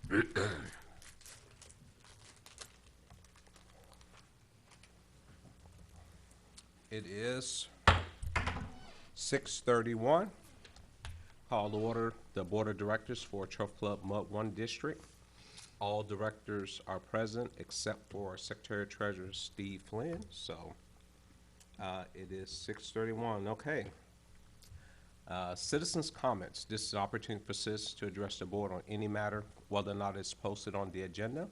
It is 6:31. Call to order the Board of Directors for Turf Club Mud 1 District. All directors are present except for Secretary Treasurer Steve Flynn. So it is 6:31. Okay. Citizens' comments. This is an opportunity for citizens to address the board on any matter, whether or not it's posted on the agenda.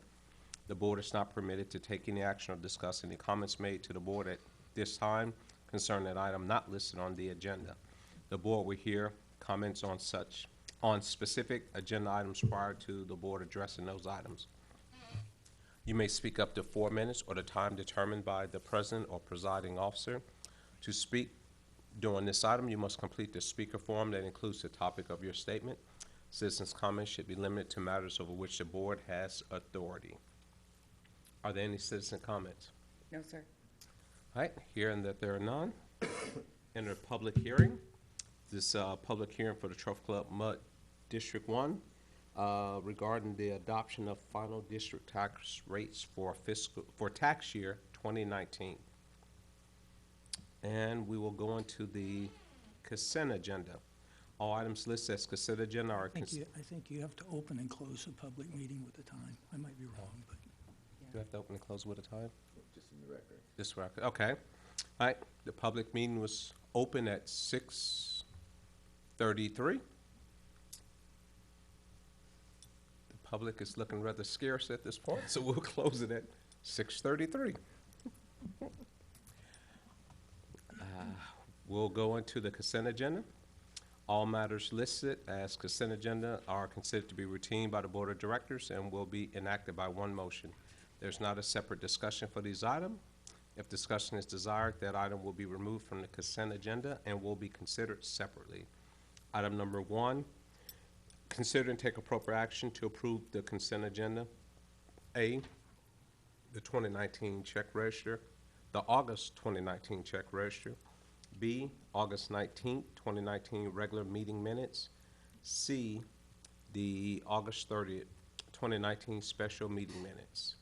The board is not permitted to take any action or discuss any comments made to the board at this time concerning an item not listed on the agenda. The board will hear comments on specific agenda items prior to the board addressing those items. You may speak up to 4 minutes or the time determined by the president or presiding officer. To speak during this item, you must complete the speaker form that includes the topic of your statement. Citizens' comments should be limited to matters over which the board has authority. Are there any citizen comments? No, sir. All right, hearing that there are none, enter public hearing. This public hearing for the Turf Club Mud District 1 regarding the adoption of final district tax rates for tax year 2019. And we will go into the consent agenda. All items listed as consent agenda are I think you have to open and close a public meeting with a time. I might be wrong, but. You have to open and close with a time? Just in the record. This record, okay. All right, the public meeting was open at 6:33. The public is looking rather scarce at this point, so we'll close it at 6:33. We'll go into the consent agenda. All matters listed as consent agenda are considered to be routine by the Board of Directors and will be enacted by one motion. There's not a separate discussion for these items. If discussion is desired, that item will be removed from the consent agenda and will be considered separately. Item number 1, consider and take appropriate action to approve the consent agenda. A, the 2019 check register, the August 2019 check register. B, August 19th, 2019 regular meeting minutes. C, the August 30th, 2019 special meeting minutes.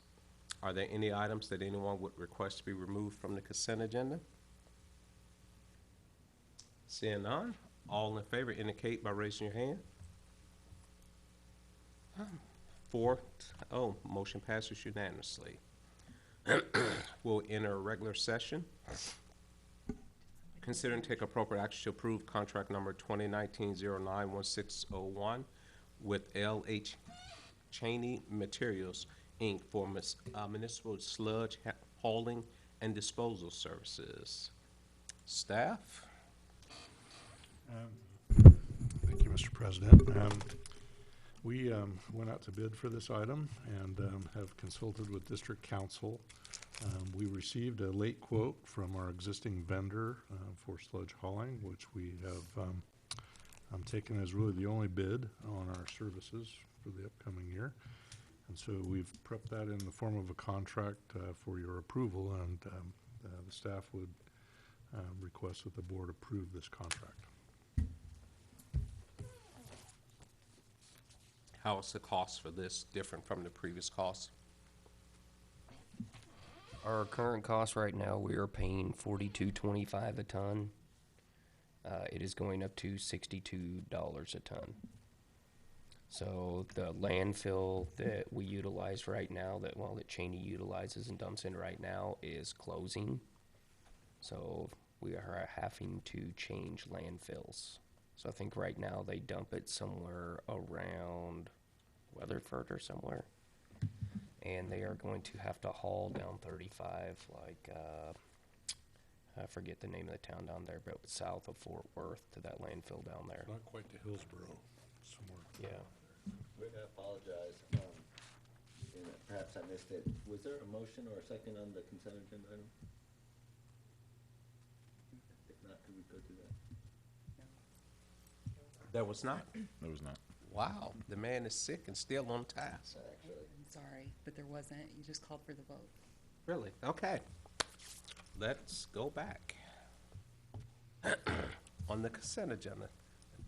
Are there any items that anyone would request to be removed from the consent agenda? Seeing none, all in favor indicate by raising your hand. 4-0, motion passes unanimously. We'll enter a regular session. Consider and take appropriate action to approve contract number 2019-09-1601 with L.H. Cheney Materials, Inc. for municipal sludge hauling and disposal services. Staff? Thank you, Mr. President. We went out to bid for this item and have consulted with District Council. We received a late quote from our existing vendor for sludge hauling, which we have taken as really the only bid on our services for the upcoming year. And so we've prepped that in the form of a contract for your approval, and the staff would request that the board approve this contract. How is the cost for this different from the previous cost? Our current cost right now, we are paying $42.25 a ton. It is going up to $62 a ton. So the landfill that we utilize right now, that Cheney utilizes and dumps in right now, is closing. So we are having to change landfills. So I think right now they dump it somewhere around Weatherford or somewhere. And they are going to have to haul down 35, I forget the name of the town down there, but south of Fort Worth to that landfill down there. Not quite to Hillsborough, somewhere. Yeah. I apologize, and perhaps I missed it. Was there a motion or a second on the consent agenda item? If not, could we go to that? There was not. There was not. Wow, the man is sick and still on task. Actually. I'm sorry, but there wasn't. You just called for the vote. Really? Okay. Let's go back. On the consent agenda,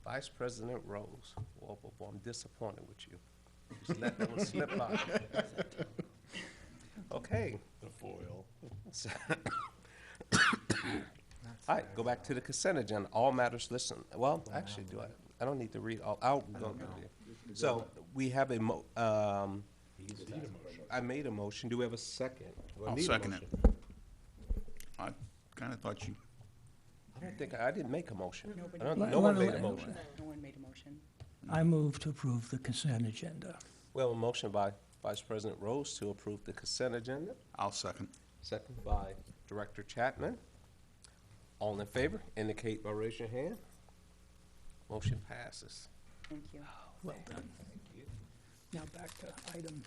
Vice President Rose. Well, I'm disappointed with you. Just let that one slip by. Okay. The foil. All right, go back to the consent agenda. All matters listed. Well, actually, I don't need to read all, I'll go through there. So we have a I made a motion. Do we have a second? Do I I'll need a second it. motion? I kinda thought you, I don't think, I didn't make a motion. Nobody I don't- made No a one motion. made a motion. No one made a motion. I move to approve the consent agenda. Well, a motion by Vice President Rose to approve the consent agenda, I'll second. second by Director Chapman. All in favor, indicate by raising your hand. Motion passes. Thank you. Well done. Now back to item,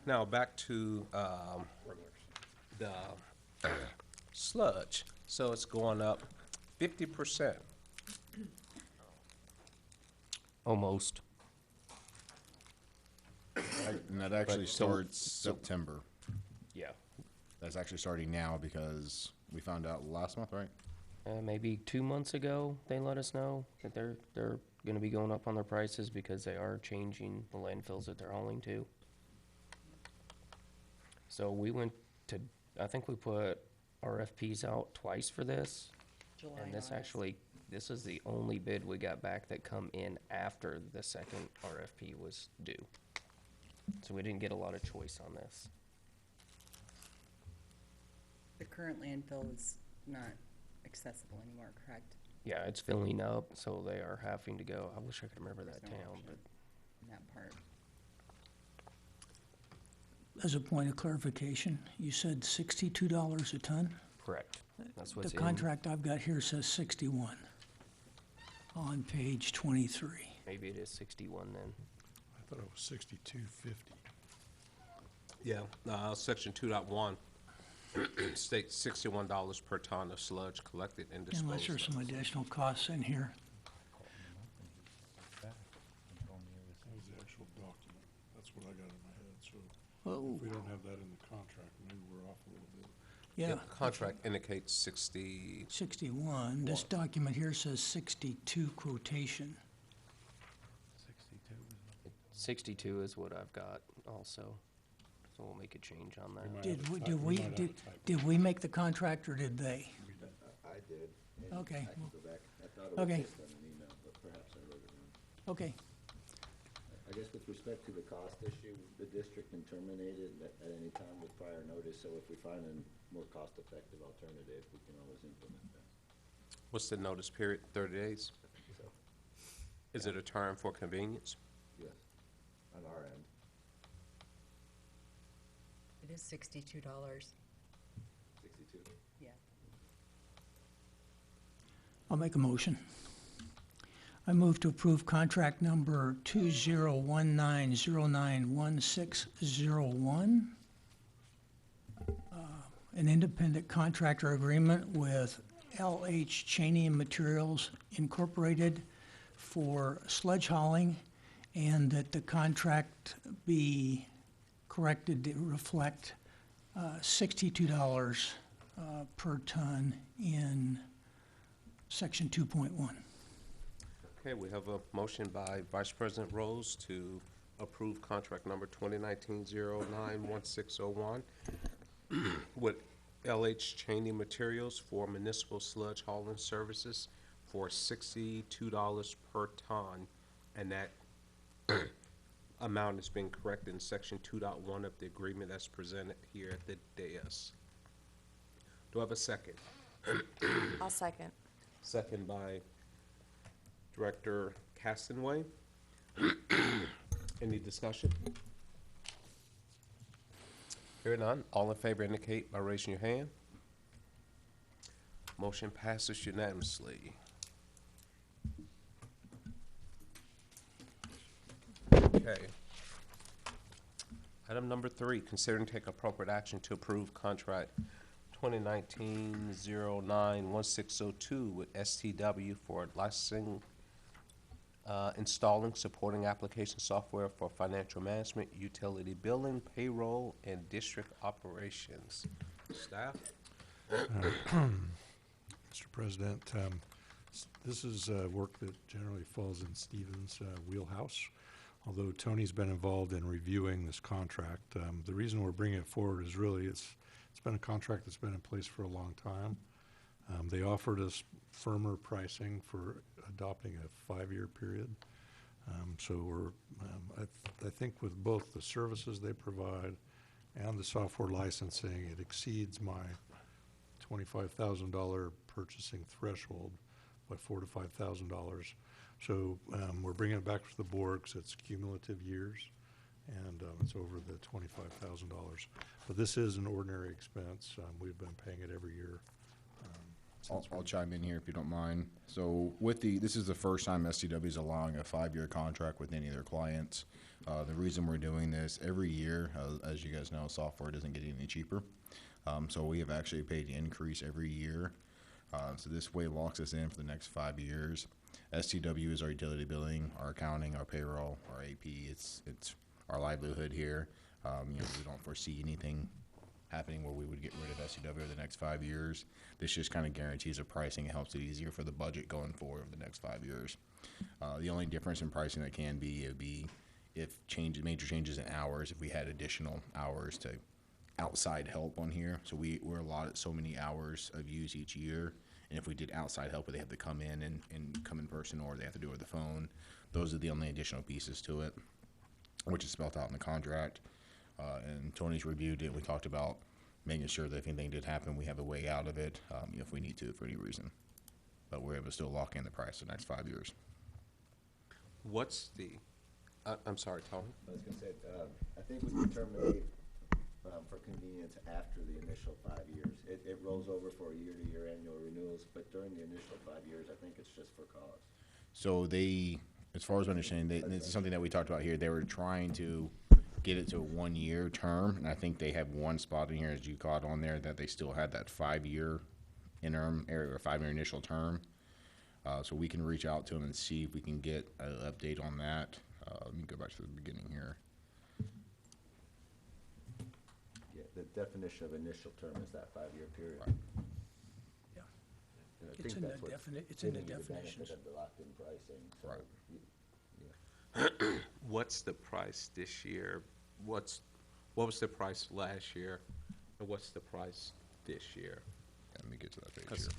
Now, back to the sludge. So it's going up 50%. Almost. And that actually But so- starts so- September. Yeah. That's actually starting now because we found out last month, right? Maybe 2 months ago, they let us know that they're gonna be going up on their prices because they are changing the landfills that they're hauling to. So we went to, I think we put RFPs out twice for this. July, And this August. actually, this is the only bid we got back that come in after the second RFP was due. So we didn't get a lot of choice on this. The current landfill is not accessible anymore, correct? Yeah, it's filling up, so they are having to go, I wish I could remember that There's no town, option but in that part. as a point of clarification, you said $62 a ton? correct. That's The what's in. contract I've got here says 61 on page 23. Maybe it is 61 then. I thought it was 62.50. Yeah, section 2.1 states $61 per ton of sludge collected and disposed Unless there's of. some additional costs in here. That was the actual document. That's what I got in my head, so Oh, if we don't have that in the contract, maybe we're off a little bit. yeah, The contract indicates 60, 61. This document here says 62 quotation. 62 is what I've got also, so we'll make a change on that. might Did have a we, typo. did We we, might have a did, typo. did we make the contract or did they? I did. and Okay, I can well- go back. I thought it was Okay. just on an email, but perhaps I wrote it wrong. Okay, I guess with respect to the cost issue, the district can terminate it at any time with prior notice, so if we find a more cost-effective alternative, we can always implement that. what's the notice period, 30 days? So, Is it a term for convenience? yes, on our end. It is $62. 62. Yeah. I'll make a motion. I move to approve contract number 2019091601, an independent contractor agreement with LH Cheney and Materials Incorporated for sludge hauling, and that the contract be corrected to reflect $62 per ton in section 2.1. Okay, we have a motion by Vice President Rose to approve contract number 2019-09-1601 with LH Cheney Materials for municipal sludge hauling services for $62 per ton, and that amount is being corrected in section 2.1 of the agreement that's presented here at the dais. Do I have a second? I'll second. Second by Director Castanway. Any discussion? Hearing none, all in favor indicate by raising your hand. Motion passes unanimously. Okay. Item number 3, consider and take appropriate action to approve contract 2019-09-1602 with STW for licensing, installing supporting application software for financial management, utility billing, payroll, and district operations. Staff? Mr. President, this is work that generally falls in Stephen's wheelhouse. although Tony's been involved in reviewing this contract. The reason we're bringing it forward is really it's been a contract that's been in place for a long time. They offered us firmer pricing for adopting a 5-year period. So I think with both the services they provide and the software licensing, it exceeds my $25,000 purchasing threshold by $4,000 to $5,000. So we're bringing it back to the board because it's cumulative years, and it's over the $25,000. But this is an ordinary expense. We've been paying it every year. I'll chime in here if you don't mind. So this is the first time SCW is allowing a 5-year contract with any of their clients. The reason we're doing this every year, as you guys know, software doesn't get any cheaper. So we have actually paid the increase every year. So this way locks us in for the next 5 years. SCW is our utility billing, our accounting, our payroll, our AP. It's our livelihood here. We don't foresee anything happening where we would get rid of SCW over the next 5 years. This just kind of guarantees the pricing. It helps it easier for the budget going forward over the next 5 years. The only difference in pricing that can be, it would be if major changes in hours, if we had additional hours to outside help on here. So we're allotted so many hours of use each year. And if we did outside help where they have to come in and come in person, or they have to do it over the phone, those are the only additional pieces to it, which is spelled out in the contract. And Tony's reviewed it. We talked about making sure that if anything did happen, we have a way out of it if we need to for any reason. But we're able to still lock in the price for the next 5 years. What's the, I'm sorry, Tony? I was gonna say, I think we can terminate for convenience after the initial 5 years. It rolls over for year-to-year annual renewals, but during the initial 5 years, I think it's just for cause. So as far as I understand, this is something that we talked about here. They were trying to get it to a 1-year term, and I think they have one spot in here, as you caught on there, that they still had that 5-year interim or 5-year initial term. So we can reach out to them and see if we can get an update on that. Let me go back to the beginning here. Yeah, the definition of initial term is that 5-year period. Right. Yeah. And I It's think in the that's what's it's in the giving you the definitions. benefit of the locked-in pricing. So Right. What's the price this year? What was the price last year? And what's the price this year? Let me get to that page 'Cause- here.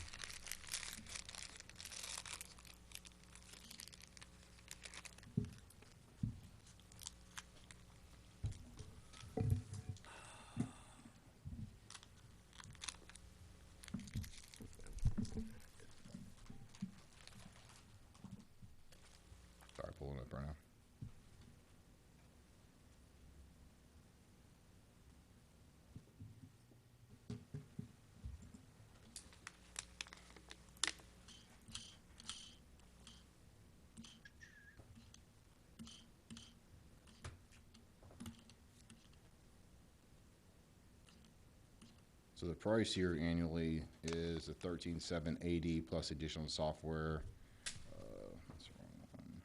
Sorry, pulling up right now. So the price here annually is a $13,780 plus additional software. That's the wrong one.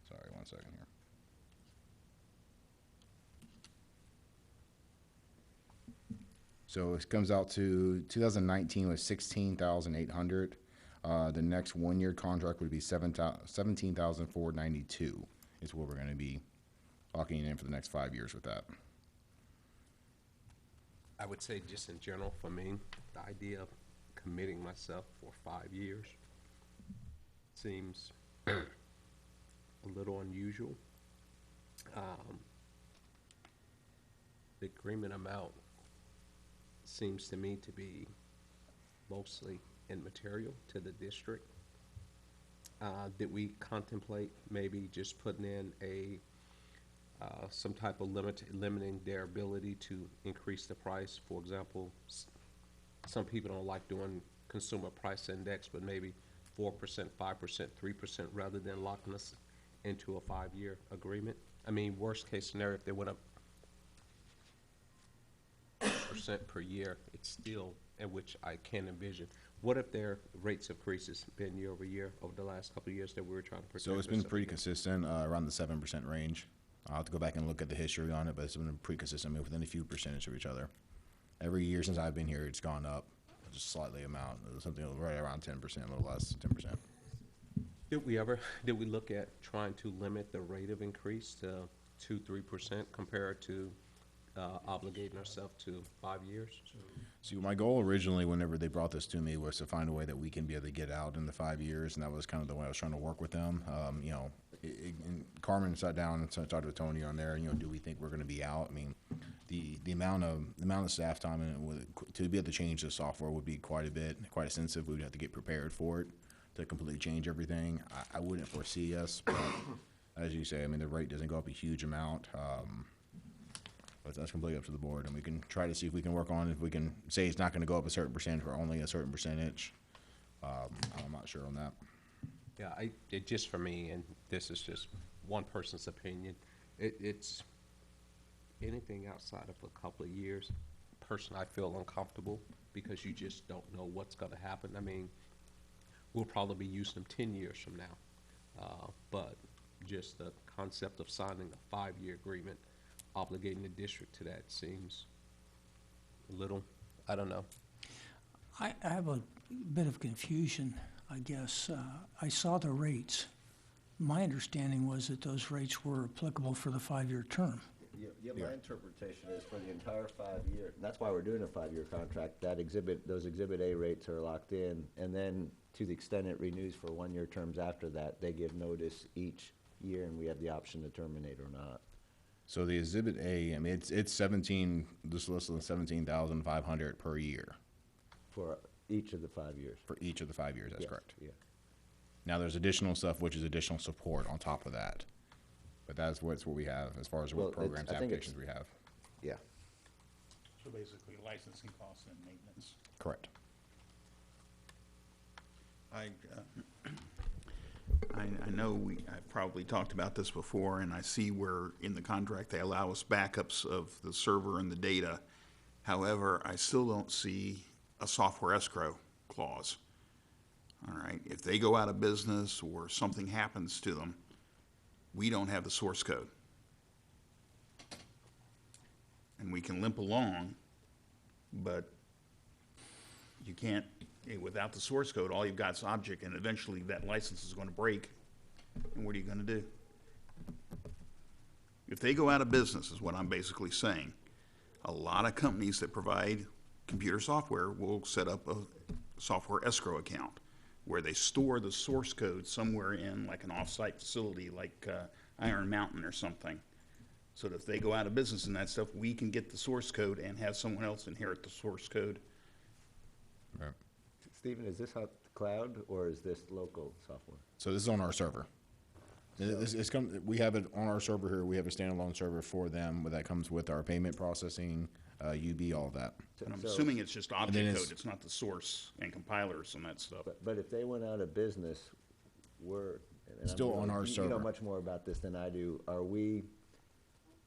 Sorry, 1 second here. So it comes out to 2019 was 16,800. The next 1-year contract would be 17,492 is what we're going to be locking in for the next 5 years with that. I would say just in general, for me, the idea of committing myself for 5 years seems a little unusual. The agreement amount seems to me to be mostly immaterial to the district. Did we contemplate maybe just putting in some type of limiting their ability to increase the price? For example, some people don't like doing consumer price index, but maybe 4%, 5%, 3%, rather than locking us into a 5-year agreement. I mean, worst case scenario, if they went up % per year, it's still, in which I can envision. What if their rates of increases been year over year over the last couple of years that we were trying to protect? So it's been ourselves pretty against? consistent, around the 7% range. I'll have to go back and look at the history on it, but it's been pretty consistent, within a few percentage of each other. Every year since I've been here, it's gone up just slightly amount, something right around 10%, a little less, 10%. Did we look at trying to limit the rate of increase to 2-3% compared to obligating ourselves to 5 years? See, my goal originally, whenever they brought this to me, was to find a way that we can be able to get out in the 5 years, and that was kind of the way I was trying to work with them. You know, and Carmen sat down and talked with Tony on there. You know, do we think we're going to be out? I mean, the amount of staff time and to be able to change the software would be quite extensive. We would have to get prepared for it to completely change everything. I wouldn't foresee us, but as you say, I mean, the rate doesn't go up a huge amount. But that's completely up to the board, and we can try to see if we can work on it. If we can say it's not going to go up a certain percentage or only a certain percentage. I'm not sure on that. Yeah, it just for me, and this is just one person's opinion, it's anything outside of a couple of years, personally, I feel uncomfortable because you just don't know what's going to happen. I mean, we'll probably be using them 10 years from now. But just the concept of signing a 5-year agreement, obligating the district to that seems a little, I don't know. I have a bit of confusion, I guess. I saw the rates. My understanding was that those rates were applicable for the 5-year term. Yeah, my interpretation is for the entire 5 year, and that's why we're doing a 5-year contract, those Exhibit A rates are locked in, and then to the extent it renews for 1-year terms after that, they give notice each year, and we have the option to terminate or not. So the Exhibit A, I mean, it's 17, this list is 17,500 per year For each of the 5 years. for each of the 5 years. That's Yes, correct. Yeah. Now there's additional stuff, which is additional support on top of that. But that's what we have as far as Well, what programs, I think applications we have. Yeah. So basically licensing costs and maintenance. Correct. I know I've probably talked about this before, and I see where in the contract they allow us backups of the server and the data. However, I still don't see a software escrow clause. All right, if they go out of business or something happens to them, we don't have the source code. And we can limp along, but you can't, without the source code, all you've got is object, and eventually that license is going to break, and what are you going to do? If they go out of business, is what I'm basically saying, a lot of companies that provide computer software will set up a software escrow account where they store the source code somewhere in like an off-site facility like Iron Mountain or something. So that if they go out of business and that stuff, we can get the source code and have someone else inherit the source code. Right. Stephen, is this out the cloud or is this local software? So this is on our server. We have it on our server here. We have a standalone server for them that comes with our payment processing, UB, all of that. And I'm So- assuming it's just then object it's- code, it's not the source and compilers and that stuff. But if they went out of business, and I'm Still on our You know server. much more about this than I do. Are we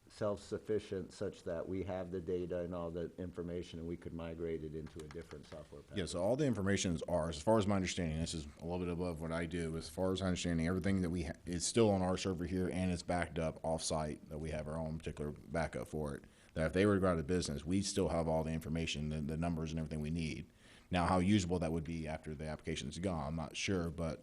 self-sufficient such that we have the data and all the information and we could migrate it into a different software package? Yeah, so all the information is ours. As far as my understanding, this is a little bit above what I do. As far as my understanding, everything that we is still on our server here, and it's backed up off-site, that we have our own particular backup for it. That if they were to go out of business, we still have all the information, the numbers and everything we need. Now, how usable that would be after the application's gone, I'm not sure, but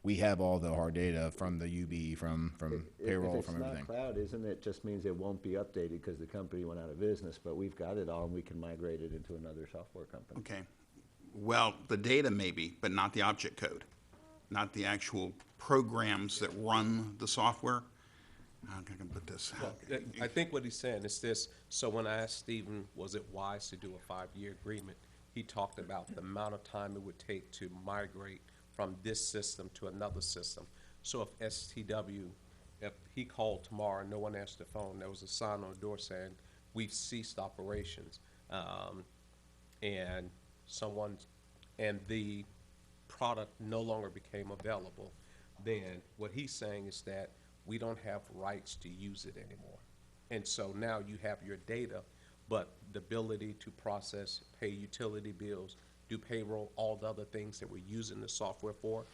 we have all the hard data from the UB, from payroll, from If everything. it's not cloud, isn't it just means it won't be updated because the company went out of business, but we've got it all and we can migrate it into another software company? Okay. Well, the data maybe, but not the object code, not the actual programs that run the software. How can I put this? I think what he's saying is this, so when I asked Stephen, was it wise to do a 5-year agreement, he talked about the amount of time it would take to migrate from this system to another system. So if STW, if he called tomorrow and no one answered the phone, there was a sign on the door saying, we've ceased operations, and the product no longer became available, then what he's saying is that we don't have rights to use it anymore. And so now you have your data, but the ability to process, pay utility bills, do payroll, all the other things that we're using the software for,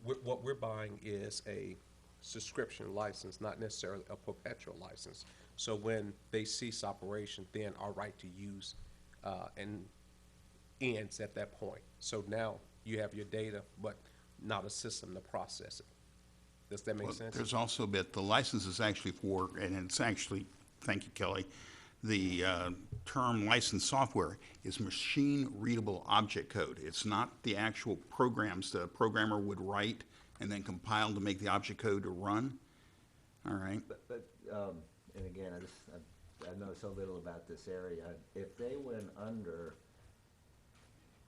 what we're buying is a subscription license, not necessarily a perpetual license. So when they cease operation, then our right to use and ends at that point. So now you have your data, but not a system to process it. Does that make Well, sense? there's also a bit, the license is actually for, and it's actually, thank you, Kelly, the term licensed software is machine-readable object code. It's not the actual programs the programmer would write and then compile to make the object code to run. All right? And again, I know so little about this area. If they went under,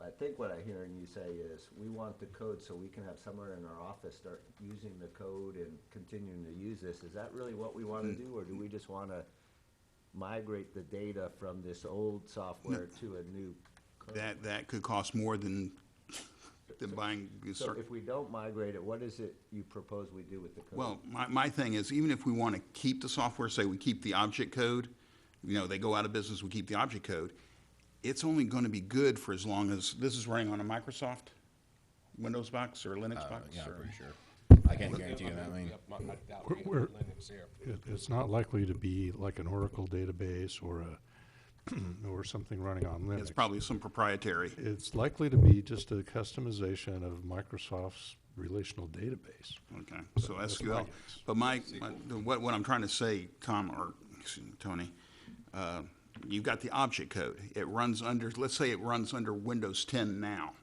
I think what I'm hearing you say is, we want the code so we can have somewhere in our office start using the code and continuing to use this. Is that really what we want to do, or do we just want to migrate the data from this old software to a new code? That could cost more than buying. So if we don't migrate it, what is it you propose we do with the code? Well, my thing is, even if we want to keep the software, say we keep the object code, you know, they go out of business, we keep the object code, it's only going to be good for as long as, this is running on a Microsoft Windows box or Linux box? Yeah, I'm or- pretty sure. I can't guarantee you that, I mean, I doubt we have We're- Linux here. It's not likely to be like an Oracle database or or something running on Linux. It's probably some proprietary. It's likely to be just a customization of Microsoft's relational database. Okay, so That's my SQL. guess. But what I'm trying to say, Tom, or excuse me, Tony, you've got the object code. It runs under, let's say it runs under Windows 10 now.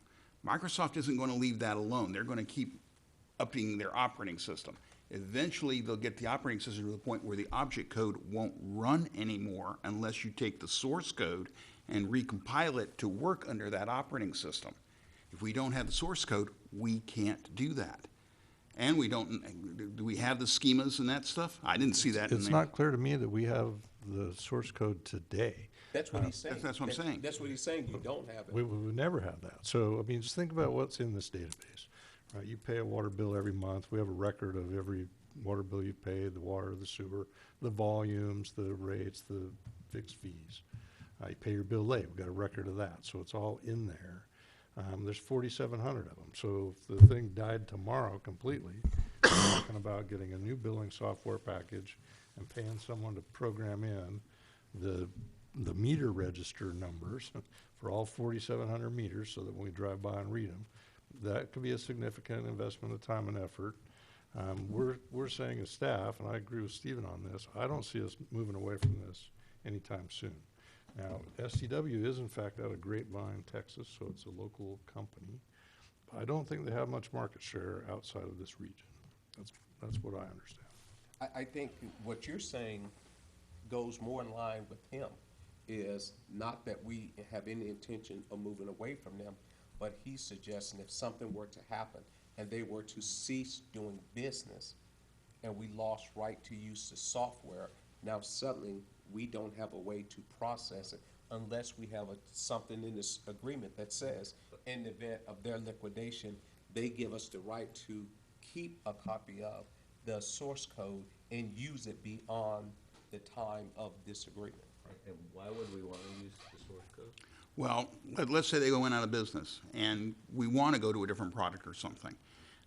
Microsoft isn't going to leave that alone. They're going to keep upping their operating system. Eventually, they'll get the operating system to the point where the object code won't run anymore unless you take the source code and recompile it to work under that operating system. If we don't have the source code, we can't do that. And we don't, do we have the schemas and that stuff? I didn't see that in It's there. not clear to me that we have the source code today. That's what he's saying. That's what I'm saying. That's what he's saying, you don't have it. We would never have that. So, I mean, just think about what's in this database. Right, you pay a water bill every month. We have a record of every water bill you paid, the water, the sewer, the volumes, the rates, the fixed fees. You pay your bill late. We've got a record of that. So it's all in there. There's 4,700 of them. So if the thing died tomorrow completely, we're talking about getting a new billing software package and paying someone to program in the meter register numbers for all 4,700 meters so that when we drive by and read them, that could be a significant investment of time and effort. We're saying as staff, and I agree with Stephen on this, I don't see us moving away from this anytime soon. Now, STW is in fact out of Grapevine, Texas, so it's a local company. I don't think they have much market share outside of this region. That's what I understand. I think what you're saying goes more in line with him, is not that we have any intention of moving away from them, but he's suggesting if something were to happen and they were to cease doing business and we lost right to use the software, now suddenly we don't have a way to process it unless we have something in this agreement that says in the event of their liquidation, they give us the right to keep a copy of the source code and use it beyond the time of this agreement. And why would we want to use the source code? Well, let's say they go in out of business and we want to go to a different product or something.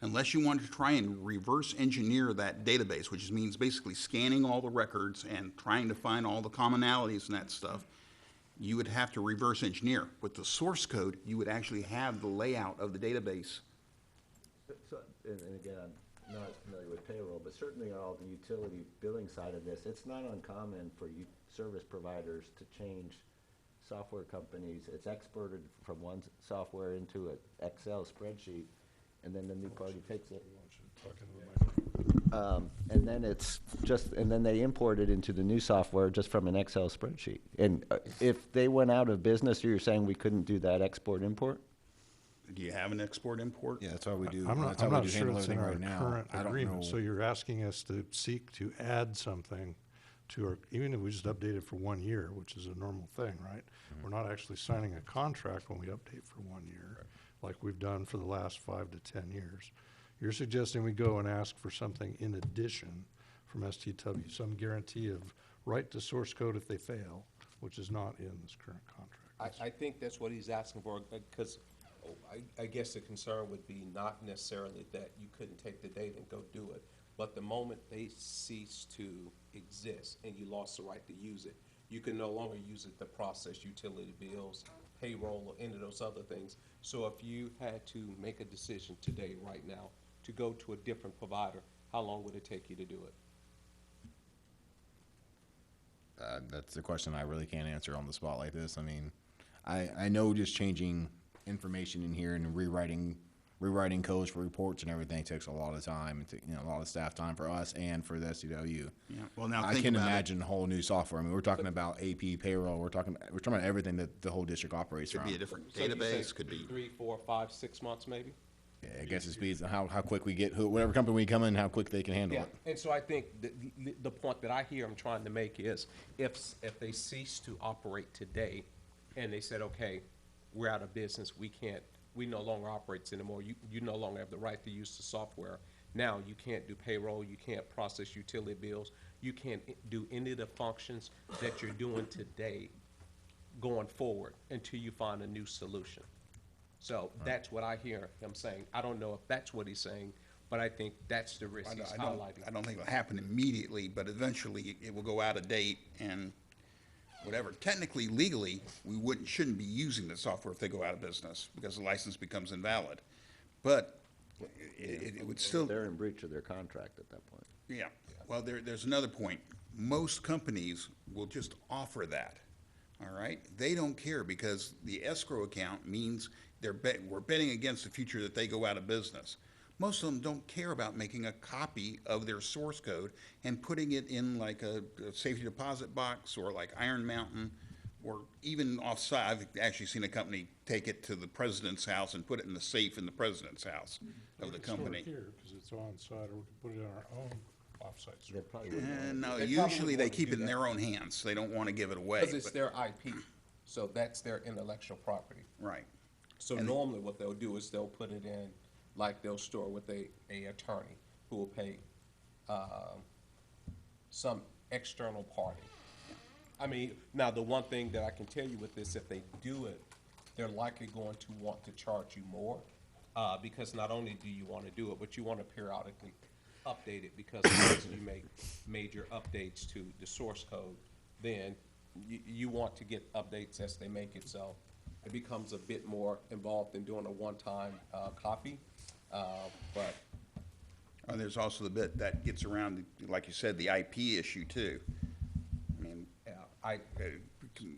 Unless you want to try and reverse engineer that database, which means basically scanning all the records and trying to find all the commonalities and that stuff, you would have to reverse engineer. With the source code, you would actually have the layout of the database. So, and again, I'm not familiar with payroll, but certainly all the utility billing side of this, it's not uncommon for service providers to change software companies. It's exported from one software into an Excel spreadsheet, and then the new party takes it. And then it's just, and then they import it into the new software just from an Excel spreadsheet. And if they went out of business, you're saying we couldn't do that export-import? Do you have an export-import? yeah, that's how we do, I'm that's not, how I'm we not do sure handle it's in everything our right now. current I don't agreement. know. So you're asking us to seek to add something to our, even if we just update it for 1 year, which is a normal thing, right? We're not actually signing a contract when we update for 1 year, like we've done for the last 5 to 10 years. You're suggesting we go and ask for something in addition from STW, some guarantee of right to source code if they fail, which is not in this current contract. I think that's what he's asking for, because I guess the concern would be not necessarily that you couldn't take the data and go do it, but the moment they cease to exist and you lost the right to use it, you can no longer use it to process utility bills, payroll, or any of those other things. So if you had to make a decision today, right now, to go to a different provider, how long would it take you to do it? That's a question I really can't answer on the spot like this. I mean, I know just changing information in here and rewriting codes for reports and everything takes a lot of time, and a lot of staff time for us and for the SCW. Yeah, well, now I think can about it. imagine a whole new software. I mean, we're talking about AP, payroll. We're talking about everything that the whole district operates Could around. be a different So you say database, could be. 3, 4, 5, 6 months maybe? Yeah, I guess it speeds how quick we get whatever company we come in, how quick they can handle Yeah, it. and so I think the point that I hear I'm trying to make is, if they cease to operate today, and they said, okay, we're out of business, we no longer operates anymore, you no longer have the right to use the software. Now, you can't do payroll, you can't process utility bills, you can't do any of the functions that you're doing today going forward until you find a new solution. So that's what I hear him saying. I don't know if that's what he's saying, but I think that's the risk he's highlighting. I don't think it'll happen immediately, but eventually it will go out of date and whatever. Technically, legally, shouldn't be using the software if they go out of business, because the license becomes invalid. But it would still. They're in breach of their contract at that point. Yeah, well, there's another point. Most companies will just offer that, all right? They don't care, because the escrow account means we're betting against the future that they go out of business. Most of them don't care about making a copy of their source code and putting it in like a safety deposit box, or like Iron Mountain, or even offsite. I've actually seen a company take it to the president's house and put it in the safe in the president's house of the company. Here, because it's on site, or we can put it on our own offsite They server. probably wouldn't want And no, They probably usually would they want to keep do it in that. their own hands. They don't want to give it away. Because it's but- their IP, so that's their intellectual property. Right. So normally what they'll do is they'll put it in, like they'll store with a attorney who will pay, some external party. I mean, now, the one thing that I can tell you with this, if they do it, they're likely going to want to charge you more, because not only do you want to do it, but you want to periodically update it, because as you make major updates to the source code, then you want to get updates as they make it, so it becomes a bit more involved than doing a one-time, copy, but There's also the bit that gets around, like you said, the IP issue too. I mean, yeah,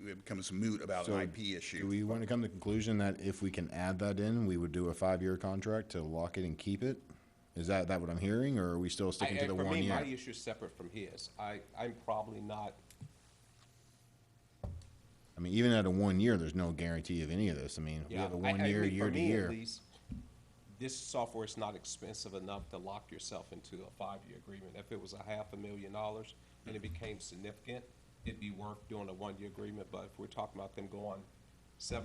it becomes moot about an So, IP Do issue. we want to come to the conclusion that if we can add that in, we would do a 5-year contract to lock it and keep it? Is that what I'm hearing, or are we still sticking to the 1 For me, year? my issue is separate from his. I'm probably not, I mean, even at a 1 year, there's no guarantee of any of this. I mean, we yeah. have a I 1 year, mean, year for to me, at year. least, this software is not expensive enough to lock yourself into a 5-year agreement. If it was $500,000 and it became significant, it'd be worth doing a 1-year agreement, but if we're talking about them going 7%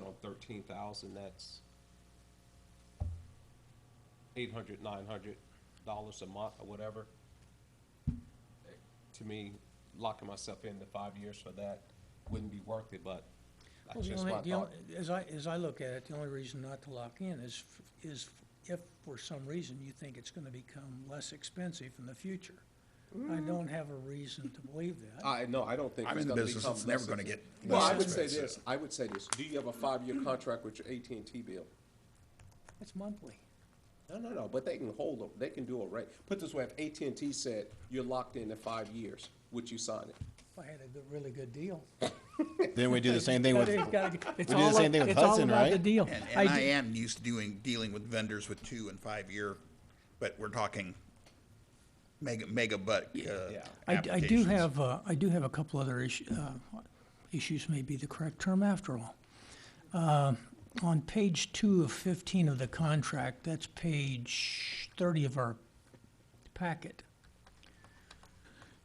on 13,000, that's $800, $900 a month or whatever. To me, locking myself into 5 years for that wouldn't be worth it, but Well, that's the just only- my the thought. only- As I look at it, the only reason not to lock in is if for some reason you think it's gonna become less expensive in the future. I don't have a reason to believe that. I don't think I'm it's in the gonna business, become it's never less gonna expensive. get Well, less I would say expensive. this, do you have a 5-year contract with your AT&T bill? It's monthly. No, but they can hold them, they can do a rate. Put it this way, if AT&T said you're locked in 5 years, would you sign it? If I had a really good deal. Then we do the same thing with, It's we do the all same up- thing with it's all Hudson, about the right? deal. And I d- am used to dealing with vendors with 2 and 5 year, but we're talking mega butt, Yeah. I do applications. have a couple other issues may be the correct term after all. On page 2 of 15 of the contract, that's page 30 of our packet.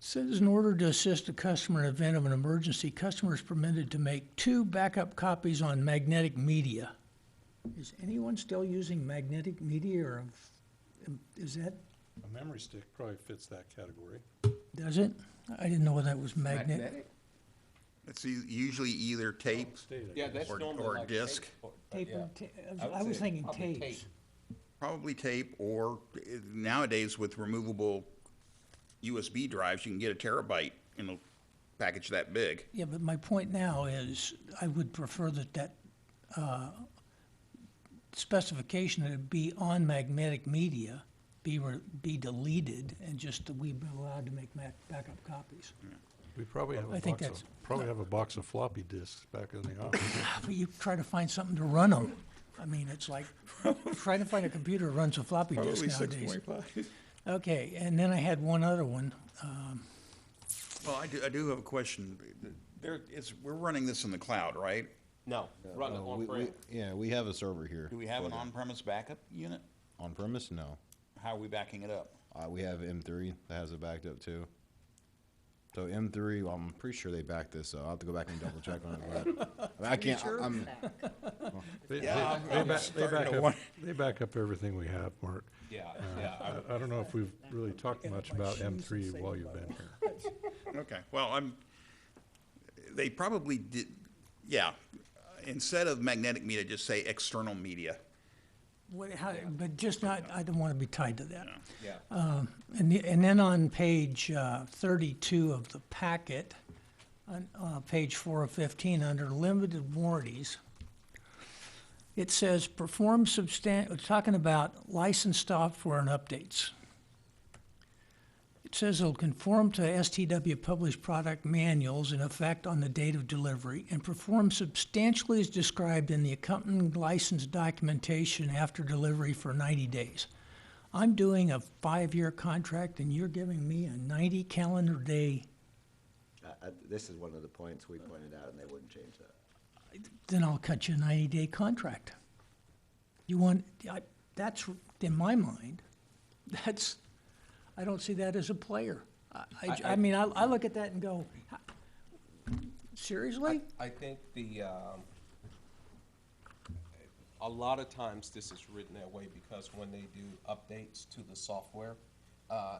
Says, in order to assist a customer in event of an emergency, customer is permitted to make 2 backup copies on magnetic media. Is anyone still using magnetic media, or is that, A memory stick probably fits that category. does it? I didn't know that was magnetic. It's usually either tape, State, I Yeah, guess. that's Or- normally or like disc. tape, or- Tape yeah. and ta- I would I was say thinking probably tapes. tape. probably tape, or nowadays with removable USB drives, you can get a terabyte in a package that big. Yeah, but my point now is, I would prefer that specification that it be on magnetic media, be deleted and just that we be allowed to make backup copies. We probably have I a think box of, box of floppy disks back in the office. But you try to find something to run them. I mean, it's like trying to find a computer that runs a floppy disk nowadays. Okay, and then I had one other one. Well, I do have a question. We're running this in the cloud, right? No, run it on-prem. Yeah, we have a server here. Do we have an on-premise backup unit? On premise? No. How are we backing it up? We have M3 that has it backed up too. So M3, well, I'm pretty sure they backed this, so I'll have to go back and double check on it. But I mean, I can't, I'm, They back up everything we have, Mark. Yeah, yeah. I don't know if we've really talked much about M3 while you've been here. Okay, well, they probably did, yeah. Instead of magnetic media, just say external media. But just not, I don't want to be tied to that. Yeah. And then on page 32 of the packet, on page 4 of 15, under limited warranties, it says talking about licensed software and updates. It says it'll conform to STW published product manuals in effect on the date of delivery and perform substantially as described in the accompanying license documentation after delivery for 90 days. I'm doing a 5-year contract and you're giving me a 90 calendar day. This is one of the points we pointed out, and they wouldn't change that. Then I'll cut you a 90-day contract. That's, in my mind, I don't see that as a player. I mean, I look at that and go, seriously? I think a lot of times this is written that way because when they do updates to the software,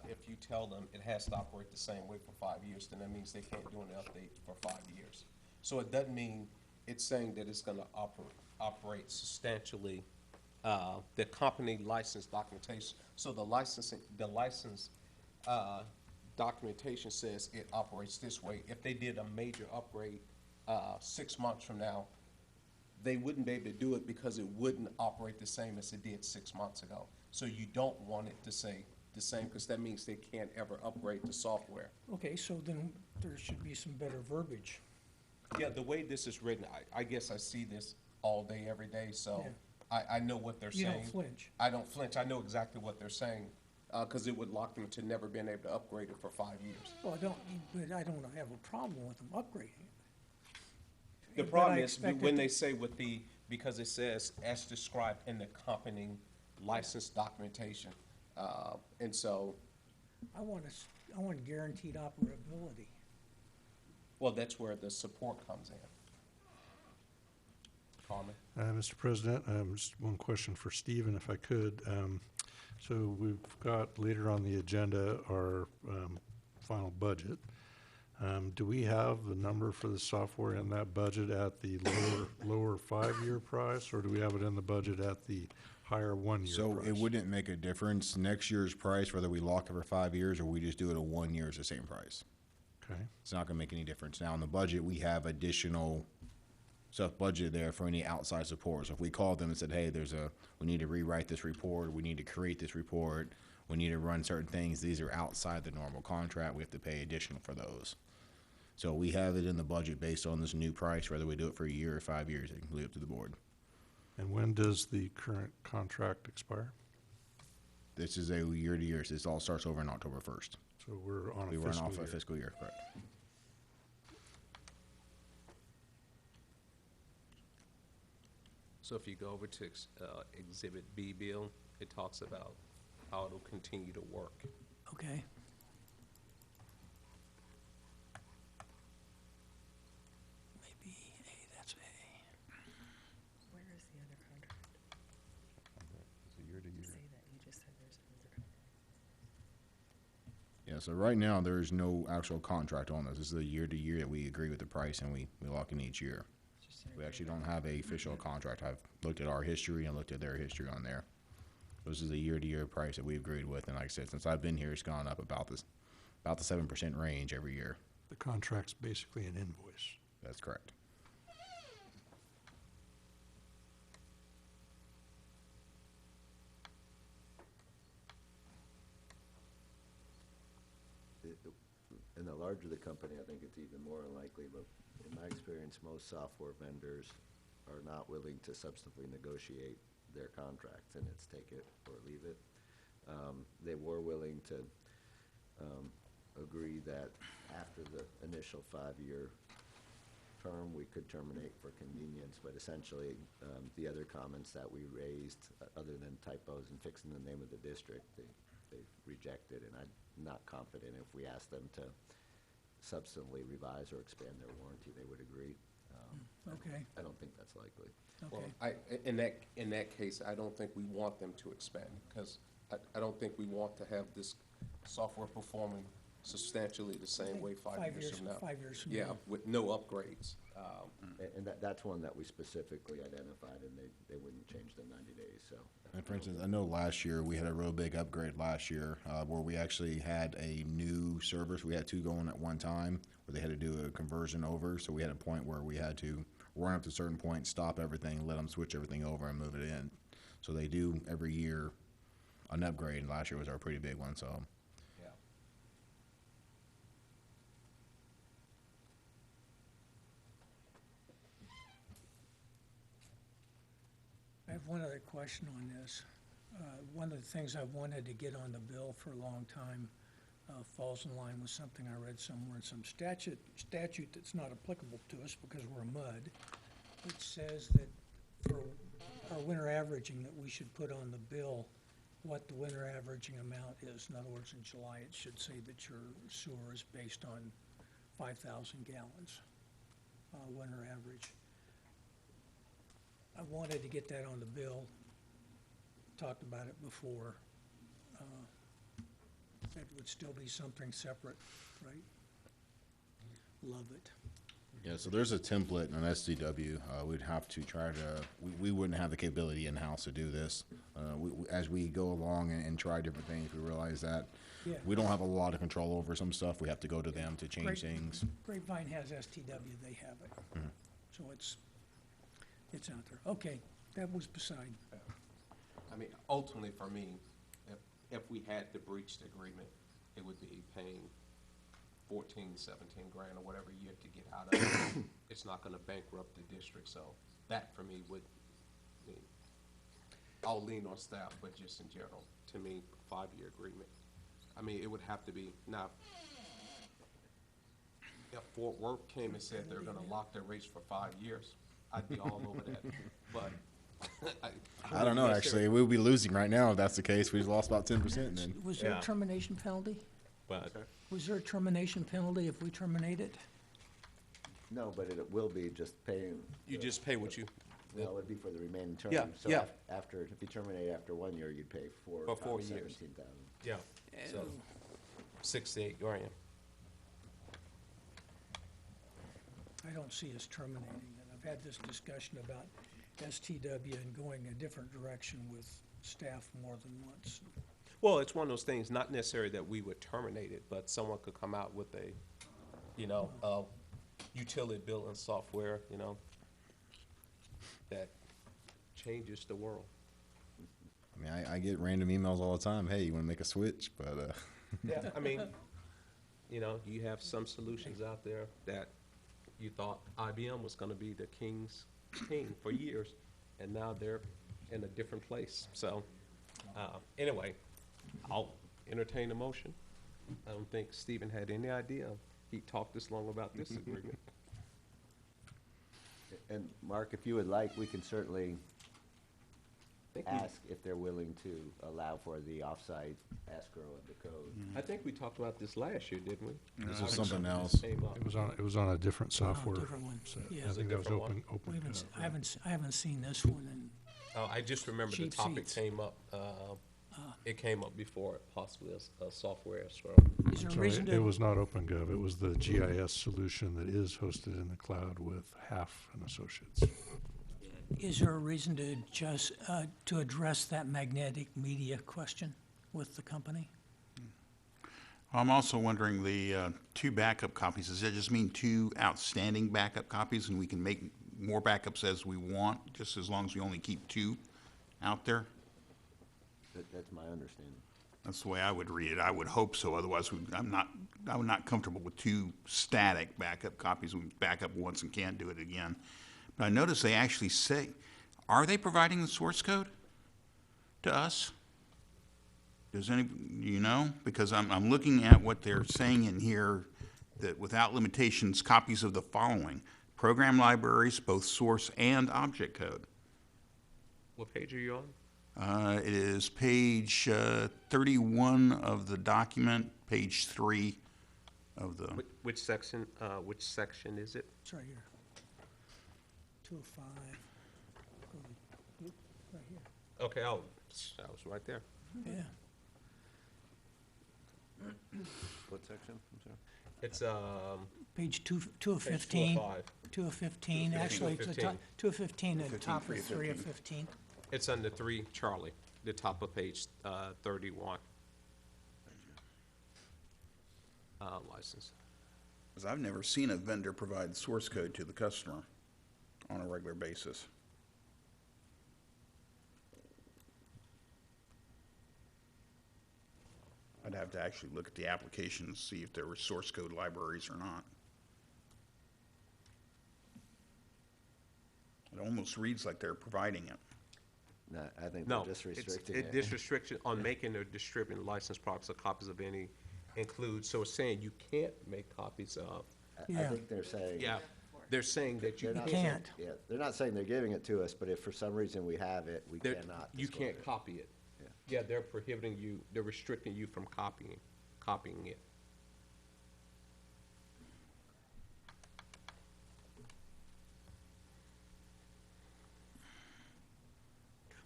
if you tell them it has to operate the same way for 5 years, then that means they can't do an update for 5 years. So it doesn't mean it's saying that it's gonna operate substantially, the company license documentation. So the license documentation says it operates this way. If they did a major upgrade 6 months from now, they wouldn't be able to do it because it wouldn't operate the same as it did 6 months ago. So you don't want it to say the same because that means they can't ever upgrade the software. Okay, so then there should be some better verbiage. Yeah, the way this is written, I guess I see this all day, every day, so Yeah. I know what they're You saying. don't flinch. I don't flinch. I know exactly what they're saying, because it would lock them to never being able to upgrade it for 5 years. Well, I don't have a problem with them upgrading it. The But problem I is expect when it they say because it says as described in the accompanying license documentation. And so, I want guaranteed operability. well, that's where the support comes in. Carmen? Mr. President, just one question for Stephen, if I could. So we've got later on the agenda our final budget. Do we have the number for the software in that budget at the lower 5-year price, or do we have it in the budget at the higher 1-year so price? it wouldn't make a difference next year's price, whether we lock it for 5 years or we just do it at 1 year, it's the same price. Okay. It's not gonna make any difference. Now, in the budget, we have additional stuff budgeted there for any outside support. So if we called them and said, hey, we need to rewrite this report, we need to create this report, we need to run certain things, these are outside the normal contract, we have to pay additional for those. So we have it in the budget based on this new price, whether we do it for a year or 5 years, it can leave up to the board. And when does the current contract expire? This is a year to year, so this all starts over on October 1st. So we're on a We run fiscal off a year. fiscal year, correct. So if you go over to Exhibit B, Bill, it talks about how it'll continue to work. Okay. Maybe that's A. Where is the other contract? Say that, you just said there's another contract. Yeah, so right now, there's no actual contract on this. This is a year to year that we agree with the price and we lock in each year. Just say We actually don't have a official contract. I've looked at our history and looked at their history on there. This is a year-to-year price that we agreed with, and like I said, since I've been here, it's gone up about the 7% range every year. The contract's basically an invoice. That's correct. And the larger the company, I think it's even more unlikely, but in my experience, most software vendors are not willing to substantively negotiate their contracts, and it's take it or leave it. They were willing to agree that after the initial 5-year term, we could terminate for convenience, but essentially, the other comments that we raised, other than typos and fixing the name of the district, they've rejected, and I'm not confident if we ask them to substantively revise or expand their warranty, they would agree. Okay, I don't think that's likely. Well, okay. in that case, I don't think we want them to expand, because I don't think we want to have this software performing substantially the same way 5 years from now. 5 years from Yeah, now. with no upgrades. And that's one that we specifically identified, and they wouldn't change the 90 days, so. And for instance, I know last year, we had a real big upgrade last year, where we actually had a new service. We had two going at one time, where they had to do a conversion over. So we had a point where we had to run up to a certain point, stop everything, let them switch everything over and move it in. So they do every year an upgrade, and last year was our pretty big one, so. Yeah. I have one other question on this. One of the things I've wanted to get on the bill for a long time falls in line with something I read somewhere in some statute that's not applicable to us because we're mud. It says that for our winter averaging, that we should put on the bill what the winter averaging amount is. In other words, in July, it should say that your sewer is based on 5,000 gallons, winter average. I wanted to get that on the bill, talked about it before. That would still be something separate, right? Love it. Yeah, so there's a template in an SDW. We'd have to try to, we wouldn't have the capability in-house to do this. As we go along and try different things, we realize that Yeah. we don't have a lot of control over some stuff. We have to go to them to change Great. things. Grapevine has STW, they have it. So it's out there. Okay, that was beside. I mean, ultimately, for me, if we had to breach the agreement, it would be paying 14, 17 grand or whatever year to get out of it. It's not gonna bankrupt the district, so that for me would, I mean, I'll lean on staff, but just in general, to me, 5-year agreement. I mean, it would have to be, now, if Fort Worth came and said they're gonna lock their rates for 5 years, I'd be all over that, but. I don't know, actually. We'll be losing right now if that's the case. We just lost about 10% then. Was there Yeah. a termination penalty? But, Was there a termination penalty if we terminate it? No, but it will be just paying. you just pay what you, No, it would be for the remaining term. Yeah, So yeah. After, if you terminate after 1 year, you'd pay For 4 years. 17,000. yeah, so, 6 to 8 grand. I don't see us terminating it. I've had this discussion about STW and going a different direction with staff more than once. Well, it's one of those things, not necessarily that we would terminate it, but someone could come out with a, utility billing software, that changes the world. I mean, I get random emails all the time. Hey, you want to make a switch? But Yeah, I mean, you have some solutions out there that you thought IBM was gonna be the king for years, and now they're in a different place. So, anyway, I'll entertain a motion. I don't think Stephen had any idea he talked this long about this agreement. And Mark, if you would like, we can certainly Thank you. ask if they're willing to allow for the offsite escrow of the code. I think we talked about this last year, didn't we? this I is think something It else. came up. It was on a different software. different one. set. Yeah. I think that was Different one. open. I haven't seen this one, and I just remember the Cheap topic seats. came up, it came up before possibly a software escrow. is there a Sorry, reason it to, was not OpenGov. It was the GIS solution that is hosted in the cloud with Half and Associates. is there a reason to just, to address that magnetic media question with the company? I'm also wondering the 2 backup copies, does that just mean 2 outstanding backup copies and we can make more backups as we want, just as long as we only keep 2 out there? That's my understanding. That's the way I would read it. I would hope so. Otherwise, I'm not comfortable with two static backup copies. We back up once and can't do it again. But I notice they actually say, are they providing the source code to us? Does any, you know? Because I'm looking at what they're saying in here, that without limitations, copies of the following: program libraries, both source and object code. What page are you on? It is page 31 of the document, page 3 of the, Which section is it? It's right here. 205. Right here. Okay, oh, that was right there. Yeah. What section? I'm sorry. It's, Page 2 of page 15. 205. 2 of 15, actually, it's the 15. top, 2 of 15, at the top of 3 of 3 of 15. It's under 3, Charlie, the top of page 31. License. because I've never seen a vendor provide source code to the customer on a regular basis. I'd have to actually look at the application and see if there were source code libraries or not. It almost reads like they're providing it. No, I think they're No, just it's, restricting it, it. this restriction on making or distributing licensed products or copies of any includes, so it's saying you can't make copies of, I Yeah. think they're saying. yeah, they're saying that you They're not can't. Can't. Yeah, they're not saying they're giving it to us, but if for some reason we have it, we They're- cannot You disclose can't it. copy it. Yeah. Yeah, they're prohibiting you, they're restricting you from copying it.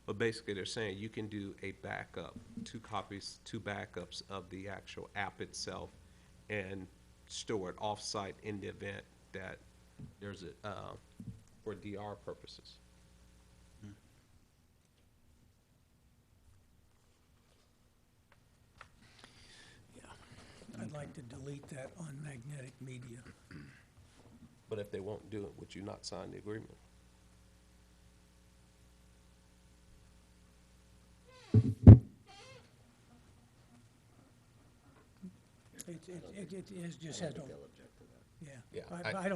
But basically, they're saying you can do a backup, two backups of the actual app itself and store it off-site in the event that there's a, for DR purposes. I'd like to delete that on magnetic media. But if they won't do it, would you not sign the agreement? It just has no, They'll object to that. yeah. Yeah, I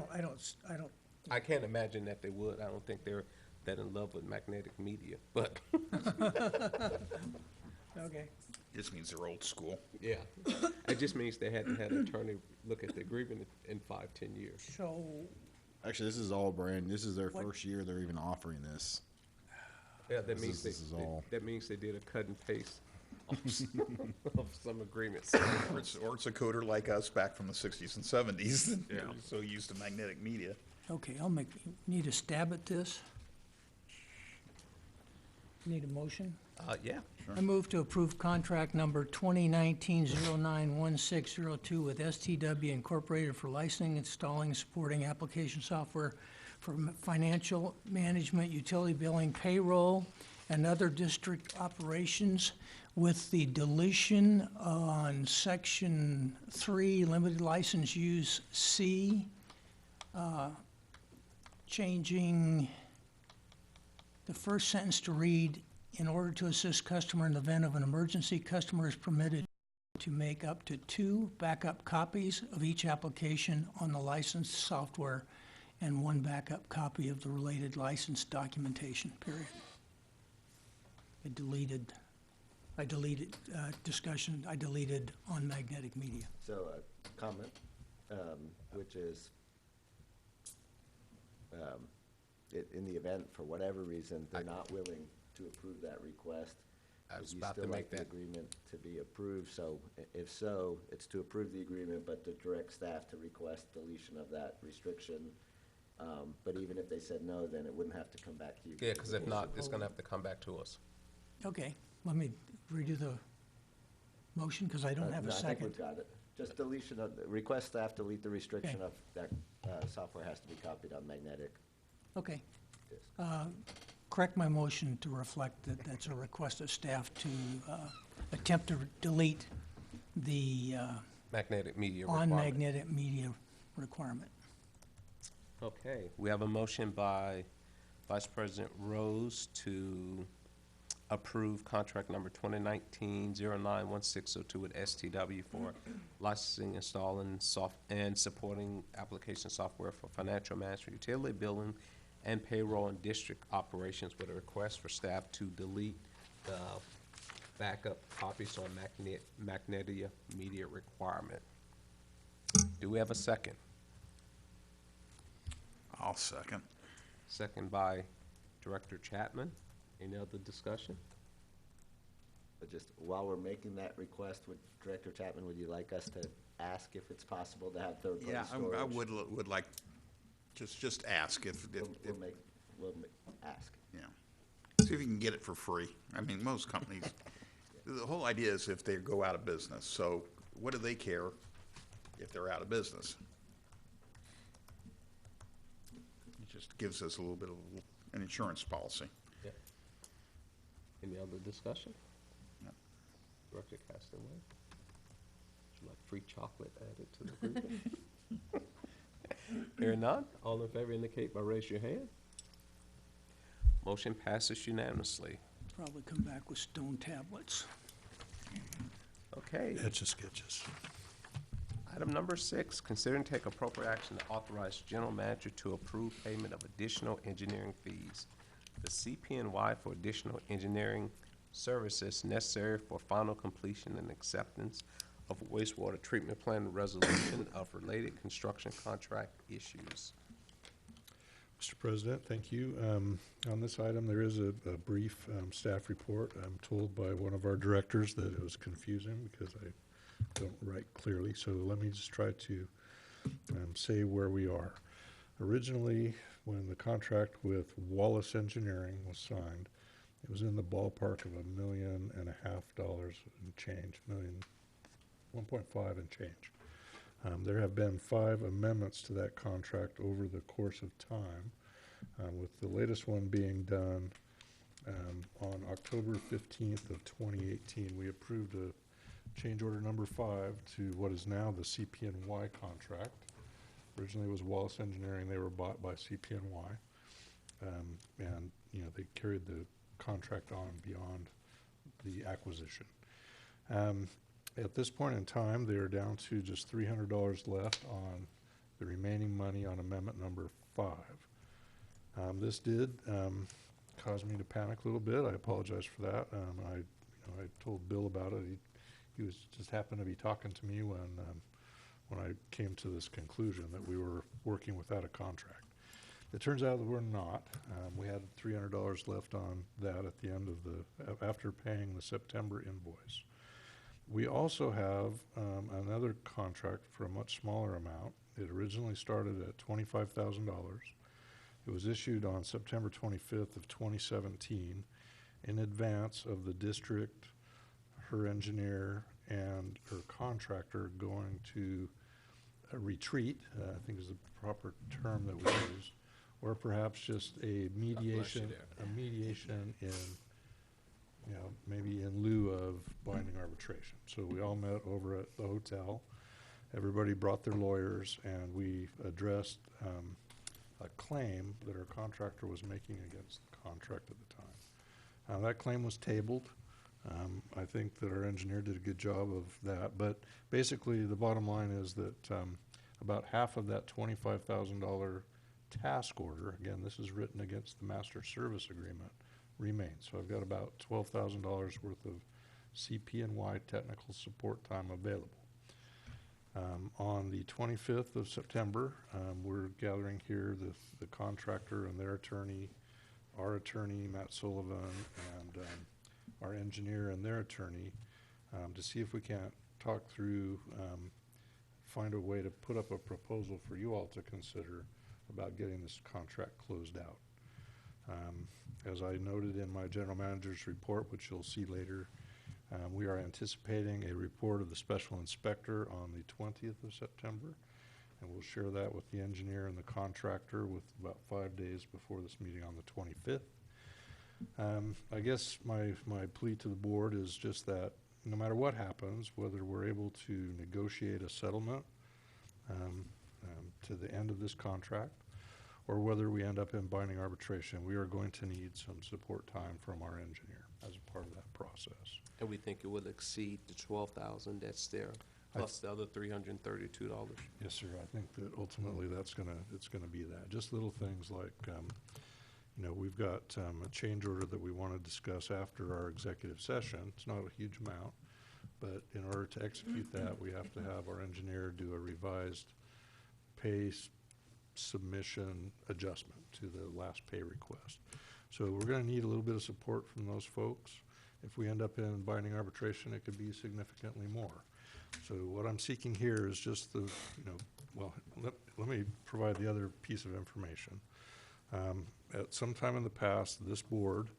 don't, I can't imagine that they would. I don't think they're that in love with magnetic media, but, okay. This means they're old school. yeah. It just means they hadn't had an attorney look at the agreement in 5-10 years. So, Actually, this is all brand, this is their What- first year they're even offering this. Yeah, that This means is- they, this is all- that means they did a cut and paste of some agreements. Or it's a coder like us back from the 60s and 70s. Yeah. They're so used to magnetic media. okay, need a stab at this? Need a motion? Yeah. I move to approve contract number 2019-09-1602 with STW Incorporated for licensing, installing, and supporting application software for financial management, utility billing, payroll, and other district operations, with the deletion on Section 3, limited license use C, changing the first sentence to read, in order to assist customer in the event of an emergency, customer is permitted to make up to 2 backup copies of each application on the licensed software and 1 backup copy of the related licensed documentation, period. I deleted discussion, I deleted on magnetic media. So a comment, which is, in the event, for whatever reason, they're not willing to approve that request, I would was you about to still make like the that. agreement to be approved? So if so, it's to approve the agreement, but to direct staff to request deletion of that restriction. But even if they said no, then it wouldn't have to come back to you. Yeah, because if not, it's gonna have to come back to us. Okay, let me redo the motion, because I don't have a No, I think second. we've got it. Just deletion of, request staff delete the restriction Okay. of that software has to be copied on magnetic Okay. disk. Correct my motion to reflect that that's a request of staff to attempt to delete the Magnetic media on requirement. magnetic media requirement. Okay, we have a motion by Vice President Rose to approve contract number 2019-09-1602 with STW for licensing, installing, and supporting application software for financial management, utility billing, and payroll and district operations, with a request for staff to delete the backup copies on Magnetia media requirement. Do we have a second? I'll second. Second by Director Chapman. Any other discussion? But just while we're making that request, Director Chapman, would you like us to ask if it's possible to have third-party Yeah, storage? I would like, just ask if, We'll ask. yeah. See if you can get it for free. I mean, most companies, the whole idea is if they go out of business, so what do they care if they're out of business? It just gives us a little bit of an insurance policy. Yeah. Any other discussion? No. Director Castaway? Would you like free chocolate added to the group? Hearing none, all in favor indicate by raise your hand. Motion passes unanimously. Probably come back with stone tablets. Okay. Etch a sketches. Item number 6, consider and take appropriate action to authorize general manager to approve payment of additional engineering fees, the CPNY for additional engineering services necessary for final completion and acceptance of wastewater treatment plan resolution of related construction contract issues. Mr. President, thank you. On this item, there is a brief staff report. I'm told by one of our directors that it was confusing because I don't write clearly, so let me just try to say where we are. Originally, when the contract with Wallace Engineering was signed, it was in the ballpark of $1.5 million and change, 1.5 and change. There have been 5 amendments to that contract over the course of time, with the latest one being done on October 15th of 2018. We approved a change order number 5 to what is now the CPNY contract. Originally it was Wallace Engineering. They were bought by CPNY. And, you know, they carried the contract on beyond the acquisition. At this point in time, they are down to just $300 left on the remaining money on amendment number 5. This did cause me to panic a little bit. I apologize for that. I told Bill about it. He was just happened to be talking to me when I came to this conclusion that we were working without a contract. It turns out that we're not. We had $300 left on that at the end of after paying the September invoice. We also have another contract for a much smaller amount. It originally started at $25,000. It was issued on September 25th of 2017 in advance of the district, her engineer, and her contractor going to a retreat, I think is the proper term that we use, or perhaps just a mediation in, you know, maybe in lieu of binding arbitration. So we all met over at the hotel. Everybody brought their lawyers, and we addressed a claim that our contractor was making against the contract at the time. That claim was tabled. I think that our engineer did a good job of that, but basically the bottom line is that about half of that $25,000 task order, again, this is written against the master service agreement, remains. So I've got about $12,000 worth of CPNY technical support time available. On the 25th of September, we're gathering here the contractor and their attorney, our attorney, Matt Sullivan, and our engineer and their attorney to see if we can't talk through, find a way to put up a proposal for you all to consider about getting this contract closed out. As I noted in my general manager's report, which you'll see later, we are anticipating a report of the special inspector on the 20th of September, and we'll share that with the engineer and the contractor with about 5 days before this meeting on the 25th. I guess my plea to the board is just that no matter what happens, whether we're able to negotiate a settlement to the end of this contract, or whether we end up in binding arbitration, we are going to need some support time from our engineer. As process. And we think it will exceed the 12,000 that's there, plus the other $332. Yes, sir. I think that ultimately it's gonna be that. Just little things like, we've got a change order that we want to discuss after our executive session. It's not a huge amount, but in order to execute that, we have to have our engineer do a revised pay submission adjustment to the last pay request. So we're gonna need a little bit of support from those folks. If we end up in binding arbitration, it could be significantly more. So what I'm seeking here is just let me provide the other piece of information. At some time in the past, this board,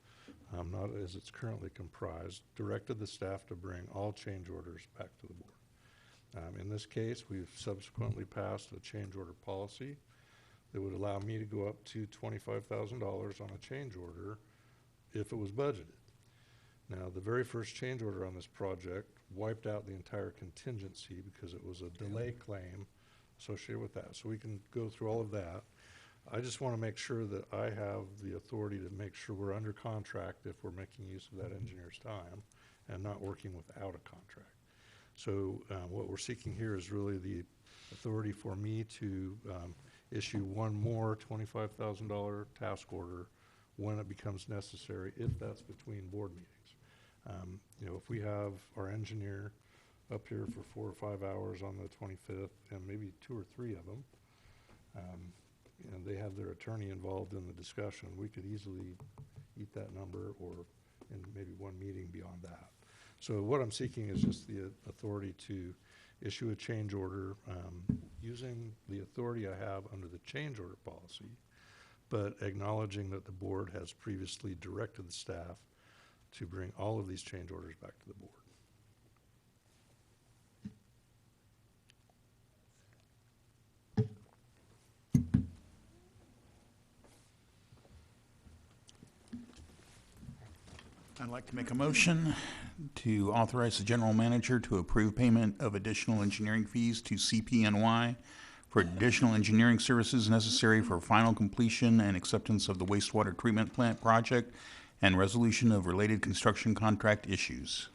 not as it's currently comprised, directed the staff to bring all change orders back to the board. In this case, we've subsequently passed a change order policy that would allow me to go up to $25,000 on a change order if it was budgeted. Now, the very first change order on this project wiped out the entire contingency because it was a delay claim associated with that. So we can go through all of that. I just want to make sure that I have the authority to make sure we're under contract if we're making use of that engineer's time and not working without a contract. So what we're seeking here is really the authority for me to issue one more $25,000 task order when it becomes necessary, if that's between board meetings. If we have our engineer up here for 4 or 5 hours on the 25th, and maybe 2 or 3 of them, and they have their attorney involved in the discussion, we could easily eat that number or in maybe one meeting beyond that. So what I'm seeking is just the authority to issue a change order using the authority I have under the change order policy, but acknowledging that the board has previously directed the staff to bring all of these change orders back to the board. I'd like to make a motion to authorize the general manager to approve payment of additional engineering fees to CPNY for additional engineering services necessary for final completion and acceptance of the wastewater treatment plant project and resolution of related construction contract issues.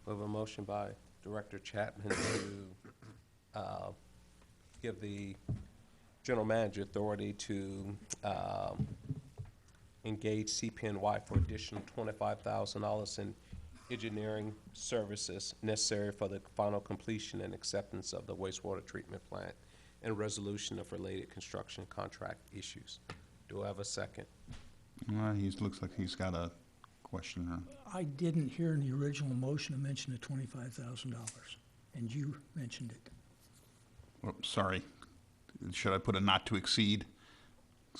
We have a motion by Director Chapman to give the general manager authority to engage CPNY for additional $25,000 in engineering services necessary for the final completion and acceptance of the wastewater treatment plant and resolution of related construction contract issues. Do I have a second? He looks like he's got a question. I didn't hear in the original motion a mention of $25,000, and you mentioned it. Oops, sorry. Should I put a not to exceed?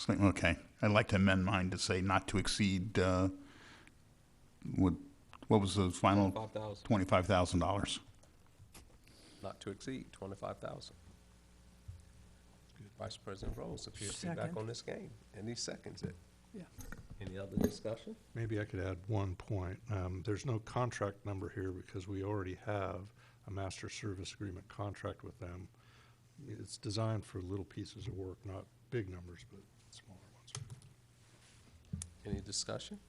Okay. I'd like to amend mine to say not to exceed, what was the final? $25,000. Not to exceed $25,000. Vice President Rose appears to be back Second. on this game, and he seconds it. Yeah. Any other discussion? Maybe I could add one point. There's no contract number here because we already have a master service agreement contract with them. It's designed for little pieces of work, not big numbers, but smaller ones. Any discussion?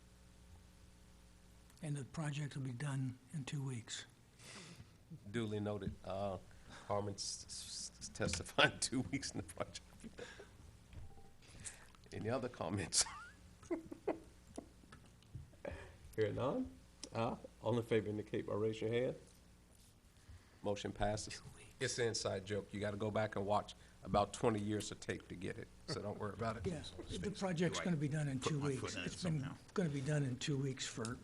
And the project will be done in 2 weeks. Duly noted. Carmen's testifying 2 weeks in the project. Any other comments? Hearing none? All in favor indicate by raising your hand. Motion passes. It's an inside joke. You gotta go back and watch about 20 years of tape to get it, so don't worry about it. Yes, the project's going to be done in 2 my weeks. foot in it It's been somehow. going to be done in 2 weeks for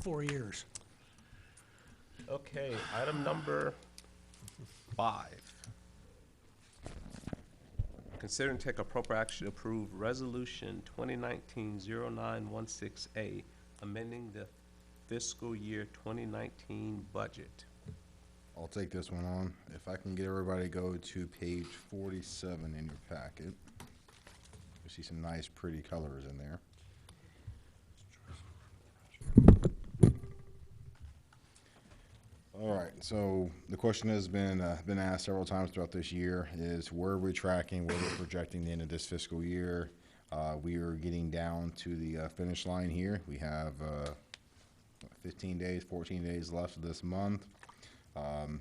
4 years. Okay, item number 5. Consider and take appropriate action to approve Resolution 2019-0916A, amending the fiscal year 2019 budget. I'll take this one on. If I can get everybody to go to page 47 in your packet. You see some nice, pretty colors in there. All right, so the question has been asked several times throughout this year is where are we tracking, where we're projecting the end of this fiscal year. We are getting down to the finish line here. We have 15 days, 14 days left of this month.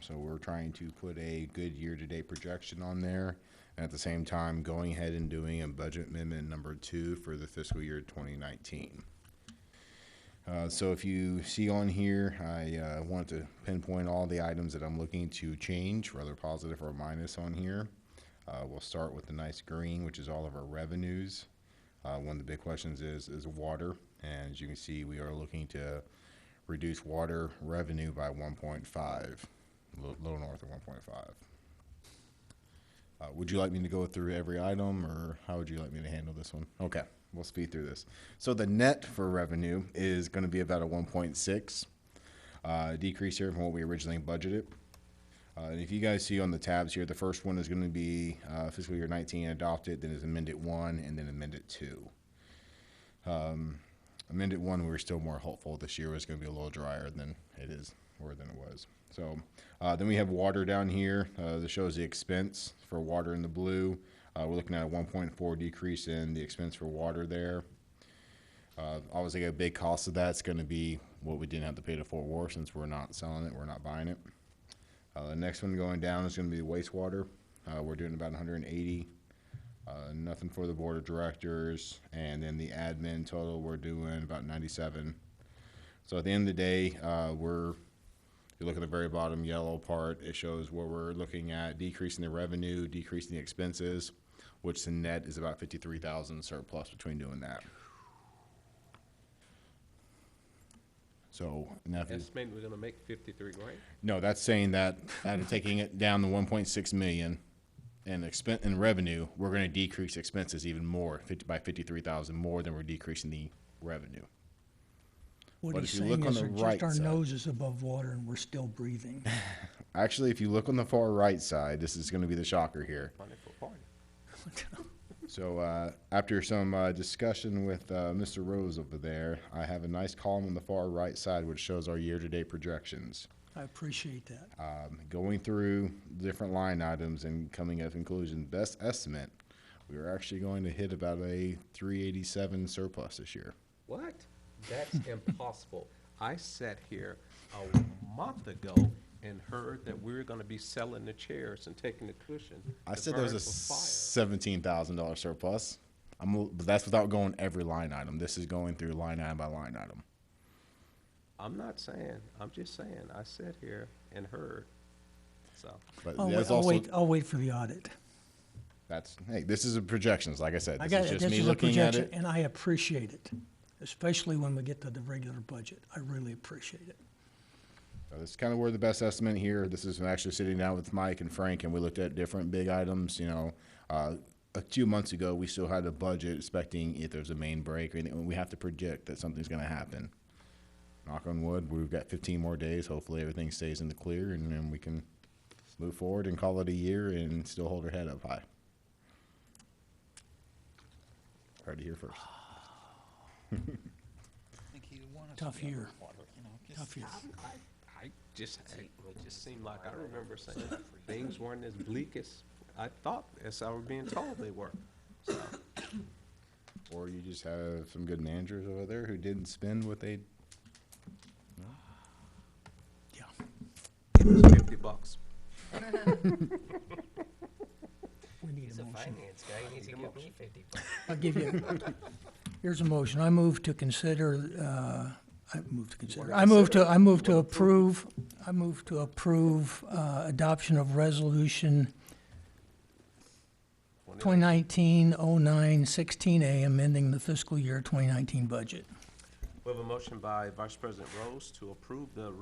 So we're trying to put a good year-to-date projection on there. And at the same time, going ahead and doing a budget amendment number 2 for the fiscal year 2019. So if you see on here, I want to pinpoint all the items that I'm looking to change, whether positive or minus on here. We'll start with the nice green, which is all of our revenues. One of the big questions is water. And as you can see, we are looking to reduce water revenue by 1.5, a little north of 1.5. Would you like me to go through every item, or how would you like me to handle this one? Okay, we'll speed through this. So the net for revenue is going to be about a 1.6 decrease here from what we originally budgeted. And if you guys see on the tabs here, the first one is going to be fiscal year 19 adopted, then is amended 1, and then amended 2. Amended 1, we were still more hopeful this year was going to be a little drier than it is, or than it was. So then we have water down here. This shows the expense for water in the blue. We're looking at a 1.4 decrease in the expense for water there. Obviously, a big cost of that's going to be what we didn't have to pay to Fort Worth since we're not selling it, we're not buying it. The next one going down is going to be the wastewater. We're doing about 180. Nothing for the board of directors, and then the admin total we're doing about 97. So at the end of the day, if you look at the very bottom yellow part, it shows where we're looking at decreasing the revenue, decreasing the expenses, which the net is about 53,000 surplus between doing that. So now if you, Estimating we're gonna make 53 grand? no, that's saying that out of taking it down to 1.6 million in revenue, we're going to decrease expenses even more, by 53,000 more than we're decreasing the revenue. What But he's if you saying look on is the that right just our side- nose is above water and we're still breathing. Actually, if you look on the far right side, this is going to be the shocker here. Money for party. So after some discussion with Mr. Rose over there, I have a nice column on the far right side which shows our year-to-date projections. I appreciate that. Going through different line items and coming at a conclusion, best estimate, we are actually going to hit about a 387 surplus this year. What? That's impossible. I sat here a month ago and heard that we were gonna be selling the chairs and taking the cushion. I to said there was a burn for fire. $17,000 surplus. But that's without going every line item. This is going through line item by line item. I'm not saying, I'm just saying, I sat here and heard, so. But I'll there's wait, also, I'll wait for the audit. Hey, this is a projections, like I said. I This got is it. just This me is a looking at projection, it. and I appreciate it, especially when we get to the regular budget. I really appreciate it. This is kind of where the best estimate here. This is actually sitting down with Mike and Frank, and we looked at different big items. You know, a few months ago, we still had a budget expecting if there's a main break or anything. We have to predict that something's going to happen. Knock on wood, we've got 15 more days. Hopefully everything stays in the clear, and then we can move forward and call it a year and still hold our head up high. Heard it here first. Tough year. Tough year. I just, it just seemed like I remember saying things weren't as bleak as I thought, as I was being told they were. So, Or you just have some good managers over there who didn't spend what they. Yeah. it was $50. We need He's a a motion. finance guy, he needs to give me 50 bucks. I'll give you, here's a motion. I move to consider, I move to approve adoption of resolution 2019-09-16A, amending the fiscal year 2019 budget. We have a motion by Vice President Rose to approve the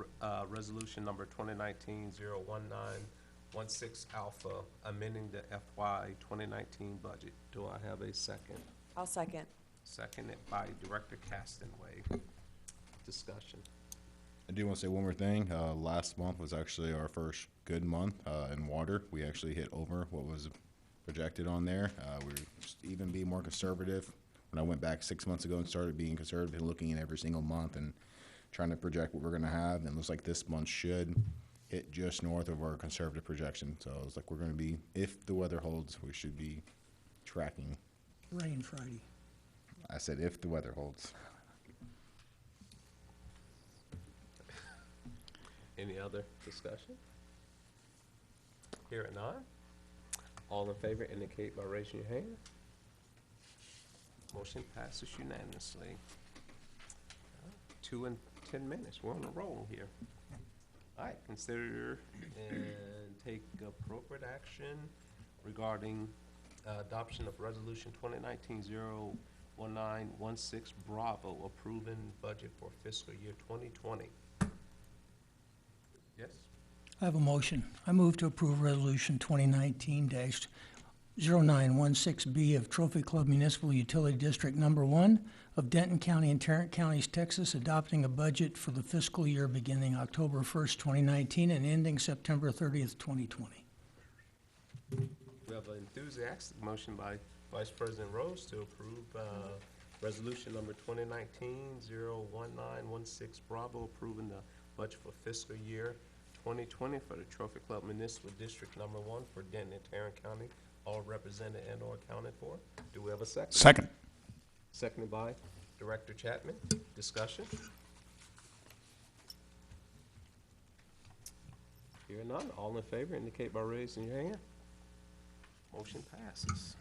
resolution number 2019-019-16 Alpha, amending the FY 2019 budget. Do I have a second? I'll second. Seconded by Director Castanway. Discussion. I do want to say one more thing. Last month was actually our first good month in water. We actually hit over what was projected on there. We were even being more conservative. When I went back 6 months ago and started being conservative and looking at every single month and trying to project what we're going to have, and it looks like this month should hit just north of our conservative projection. So it's like we're going to be, if the weather holds, we should be tracking. Rain Friday. I said if the weather holds. Any other discussion? Hearing none. All in favor indicate by raising your hand. Motion passes unanimously. 2 and 10 minutes, we're on a roll here. All right, consider and take appropriate action regarding adoption of Resolution 2019-01916 Bravo, approving budget for fiscal year 2020. Yes? I have a motion. I move to approve Resolution 2019-0916B of Trophy Club Municipal Utility District Number 1 of Denton County and Tarrant Counties, Texas, adopting a budget for the fiscal year beginning October 1st, 2019 and ending September 30th, 2020. We have an enthusiastic motion by Vice President Rose to approve resolution number 2019-01916 Bravo, approving the budget for fiscal year 2020 for the Trophy Club Municipal District Number 1 for Denton and Tarrant County, all represented and or accounted for. Do we have a second? Second. Seconded by Director Chapman. Discussion? Hearing none, all in favor indicate by raising your hand. Motion passes.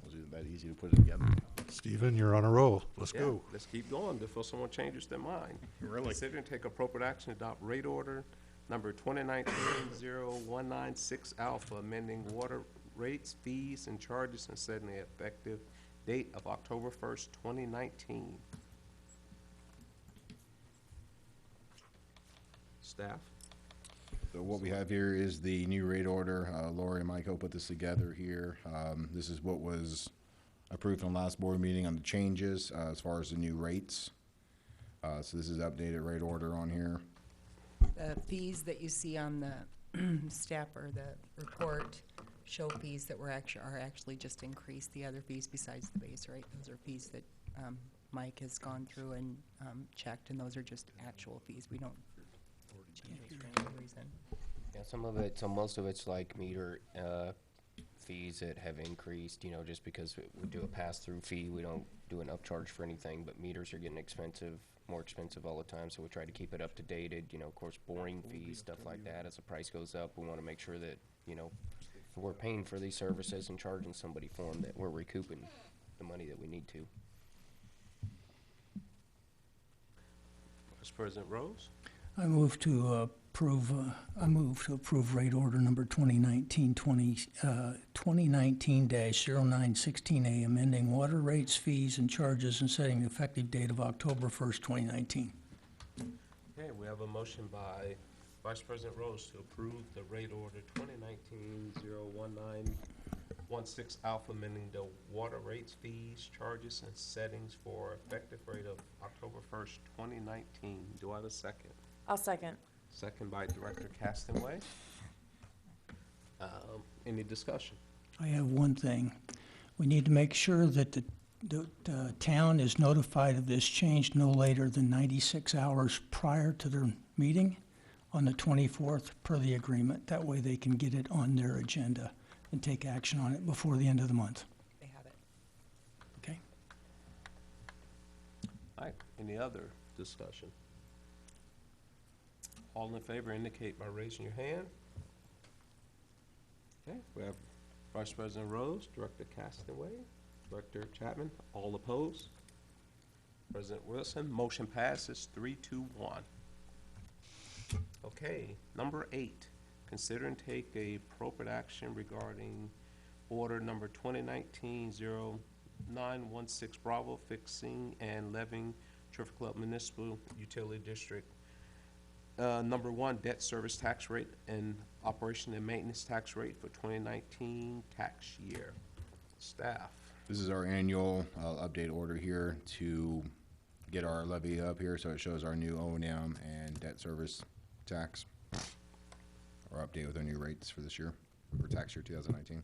Wasn't that easy to put it together? Stephen, you're on a roll. Let's Yeah, go. let's keep going before someone changes their mind. Really? Consider and take appropriate action to adopt rate order number 2019-0196 Alpha, amending water rates, fees, and charges and setting the effective date of October 1st, 2019. Staff? So what we have here is the new rate order. Lori and Michael put this together here. This is what was approved on last board meeting on the changes as far as the new rates. So this is updated rate order on here. The fees that you see on the staff or the report show fees that are actually just increased. The other fees besides the base rate, those are fees that Mike has gone through and checked, and those are just actual fees. We don't change those for any reason. Yeah, some of it, so most of it's like meter fees that have increased, you know, just because we do a pass-through fee, we don't do an upcharge for anything, but meters are getting expensive, more expensive all the time, so we try to keep it up to dated, you know, of course, boring fees, stuff like that. As the price goes up, we want to make sure that, you know, if we're paying for these services and charging somebody for them, that we're recouping the money that we need to. Vice President Rose? I move to approve rate order number 2019-0916A, amending water rates, fees, and charges and setting the effective date of October 1st, 2019. Okay, we have a motion by Vice President Rose to approve the rate order 2019-01916 Alpha, amending the water rates, fees, charges, and settings for effective rate of October 1st, 2019. Do I have a second? I'll second. Second by Director Castonway. Any discussion? I have one thing. We need to make sure that the town is notified of this change no later than 96 hours prior to their meeting on the 24th per the agreement. That way they can get it on their agenda and take action on it before the end of the month. They have it. Okay? All right, any other discussion? All in favor indicate by raising your hand. Okay, we have Vice President Rose, Director Castonway, Director Chapman, all opposed. President Wilson, motion passes 3-1. Okay, number 8, consider and take a appropriate action regarding order number 2019-0916 Bravo, fixing and levying Trophy Club Municipal Utility District Number 1, debt service tax rate and operation and maintenance tax rate for 2019 tax year. Staff. This is our annual update order here to get our levy up here, so it shows our new O&M and debt service tax, or update with our new rates for this year, for tax year 2019.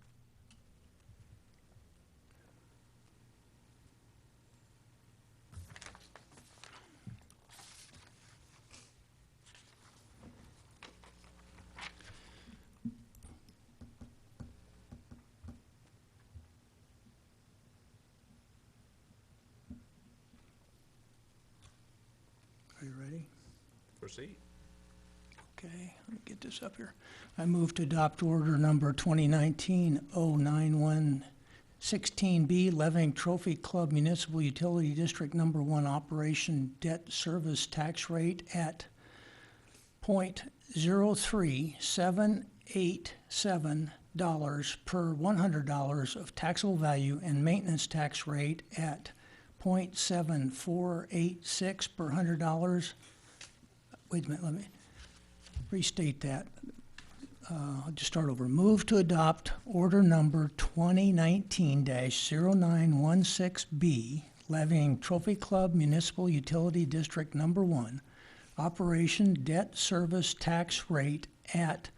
Are you ready? proceed. Okay, let me get this up here. I move to adopt order number 2019-09116B, levying Trophy Club Municipal Utility District Number 1 Operation Debt Service Tax Rate at $0.03787 per $100 of taxable value and maintenance tax rate at .7486 per $100. Wait a minute, let me restate that. I'll just start over. Move to adopt order number 2019-0916B, levying Trophy Club Municipal Utility District Number 1 Operation Debt Service Tax Rate at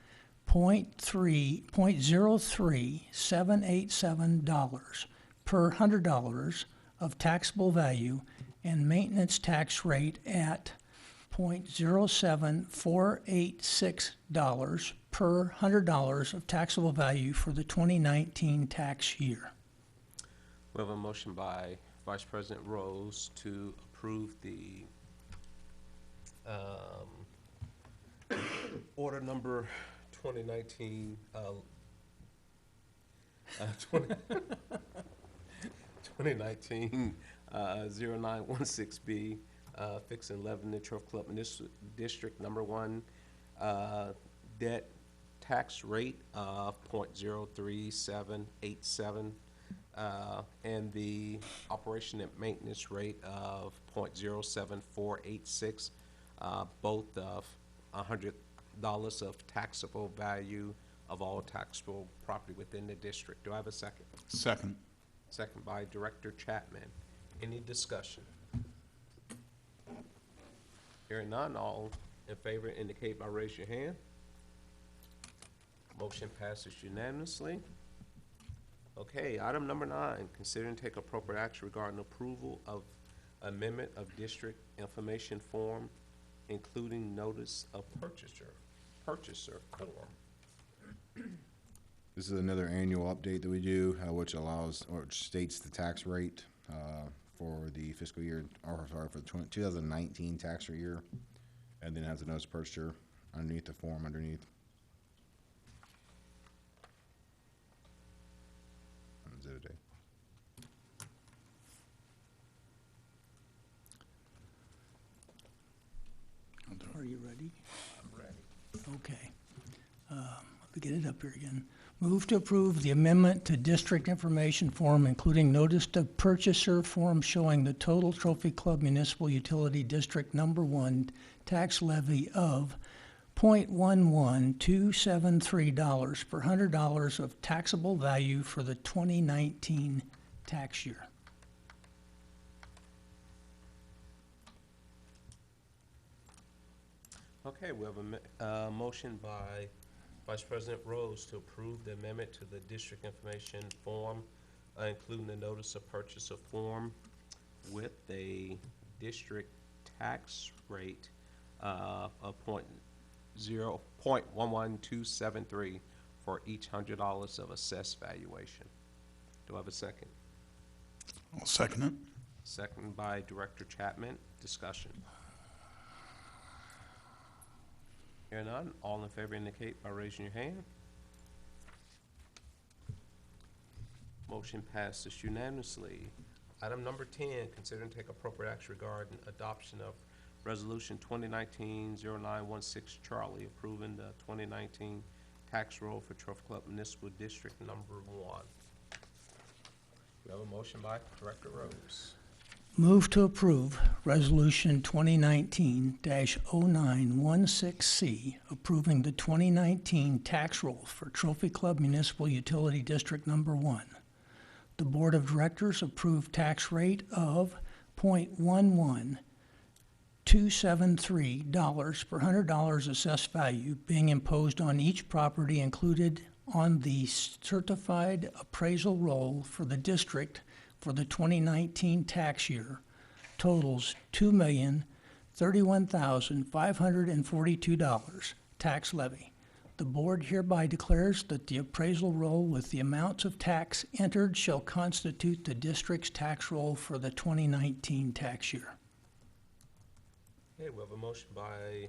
$0.03787 per $100 of taxable value and maintenance tax rate at $0.07486 per $100 of taxable value for the 2019 tax year. We have a motion by Vice President Rose to approve the order number 2019, 2019 0916B, fixing levying the Trophy Club Municipal District Number 1 debt tax rate of .03787, and the operation and maintenance rate of .07486, both of $100 of taxable value of all taxable property within the district. Do I have a second? Second. Second by Director Chapman. Any discussion? Hearing none, all in favor indicate by raising your hand. Motion passes unanimously. Okay, item number 9, consider and take appropriate action regarding approval of amendment of district information form, including notice of purchaser form. This is another annual update that we do, which states the tax rate for the fiscal year, or sorry, for the 2019 tax year, and then has a notice of purchaser underneath the form underneath. Exhibit A. Are you ready? I'm ready. Okay. Let me get it up here again. Move to approve the amendment to district information form, including notice of purchaser form showing the total Trophy Club Municipal Utility District Number 1 tax levy of $0.11273 per $100 of taxable value for the 2019 tax year. Okay, we have a motion by Vice President Rose to approve the amendment to the district information form, including the notice of purchase of form with a district tax rate of .11273 for each $100 of assessed valuation. Do I have a second? I'll second it. Second by Director Chapman. Discussion. Hearing none, all in favor indicate by raising your hand. Motion passes unanimously. Item number 10, consider and take appropriate action regarding adoption of Resolution 2019-0916 Charlie, approving the 2019 tax roll for Trophy Club Municipal District Number 1. We have a motion by Director Rose. Move to approve Resolution 2019-0916C, approving the 2019 tax roll for Trophy Club Municipal Utility District Number 1. The Board of Directors approved tax rate of $0.11273 per $100 assessed value being imposed on each property included on the certified appraisal roll for the district for the 2019 tax year totals $2,031,542 tax levy. The board hereby declares that the appraisal roll with the amounts of tax entered shall constitute the district's tax roll for the 2019 tax year. Okay, we have a motion by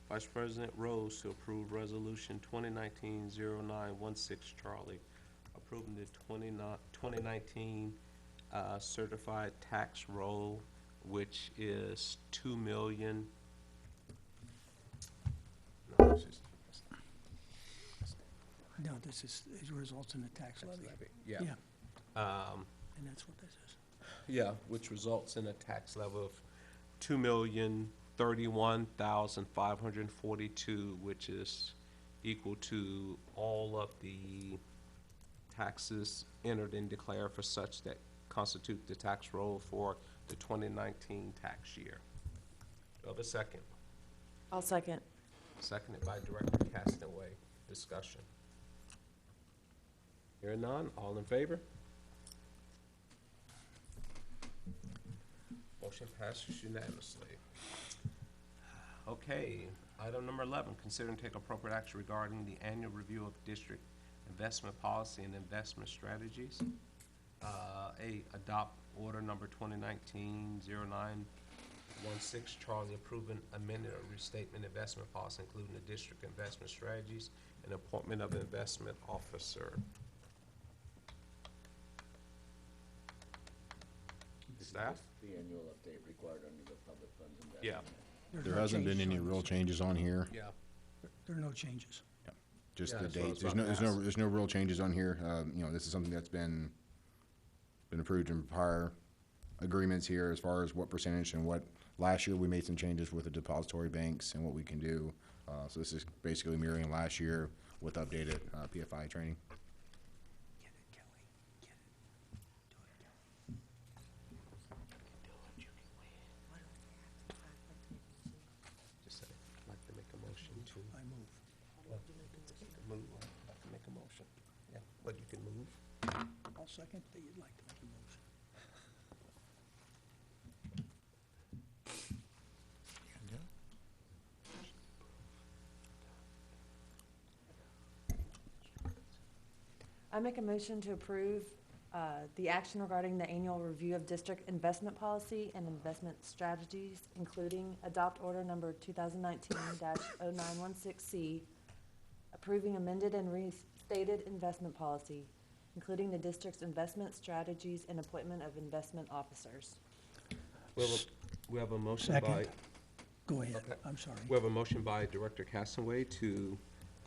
Vice President Rose to approve Resolution 2019-0916, Charlie, approving the 2019 certified tax roll, which is 2 million. No, it's just- No, it results in a tax levy. Yeah. And that's what this is. Yeah, which results in a tax level of 2,031,542, which is equal to all of the taxes entered and declared for such that constitute the tax roll for the 2019 tax year. Do I have a second? I'll second. Seconded by Director Castaway. Discussion. Hearing none, all in favor? Motion passes unanimously. Okay, item number 11, consider and take appropriate action regarding the annual review of district investment policy and investment strategies. A, adopt order number 2019-0916, Charlie, approving amended or restatement investment policy, including the district investment strategies and appointment of investment officer. Staff? The annual update required under the public funds investment. Yeah. There's There no hasn't been changes any on real this. changes on here. Yeah. There are no changes. Just Yeah, the that's what I was dates. about to ask. There's no real changes on here. You know, this is something that's been approved in prior agreements here as far as what percentage and what, last year we made some changes with the depository banks and what we can do. So this is basically mirroring last year with updated PFI training. Get it, Kelly. Get it. Do it, Kelly. Just say, I'd like to make a motion to I move. move, I'd like to make a motion. Yeah, but you can move. I'll second that you'd like to make a motion. I make a motion to approve the action regarding the annual review of district investment policy and investment strategies, including adopt order number 2019-0916C, approving amended and restated investment policy, including the district's investment strategies and appointment of investment officers. We have a motion by, Second. Go ahead. Okay. I'm sorry. we have a motion by Director Castaway to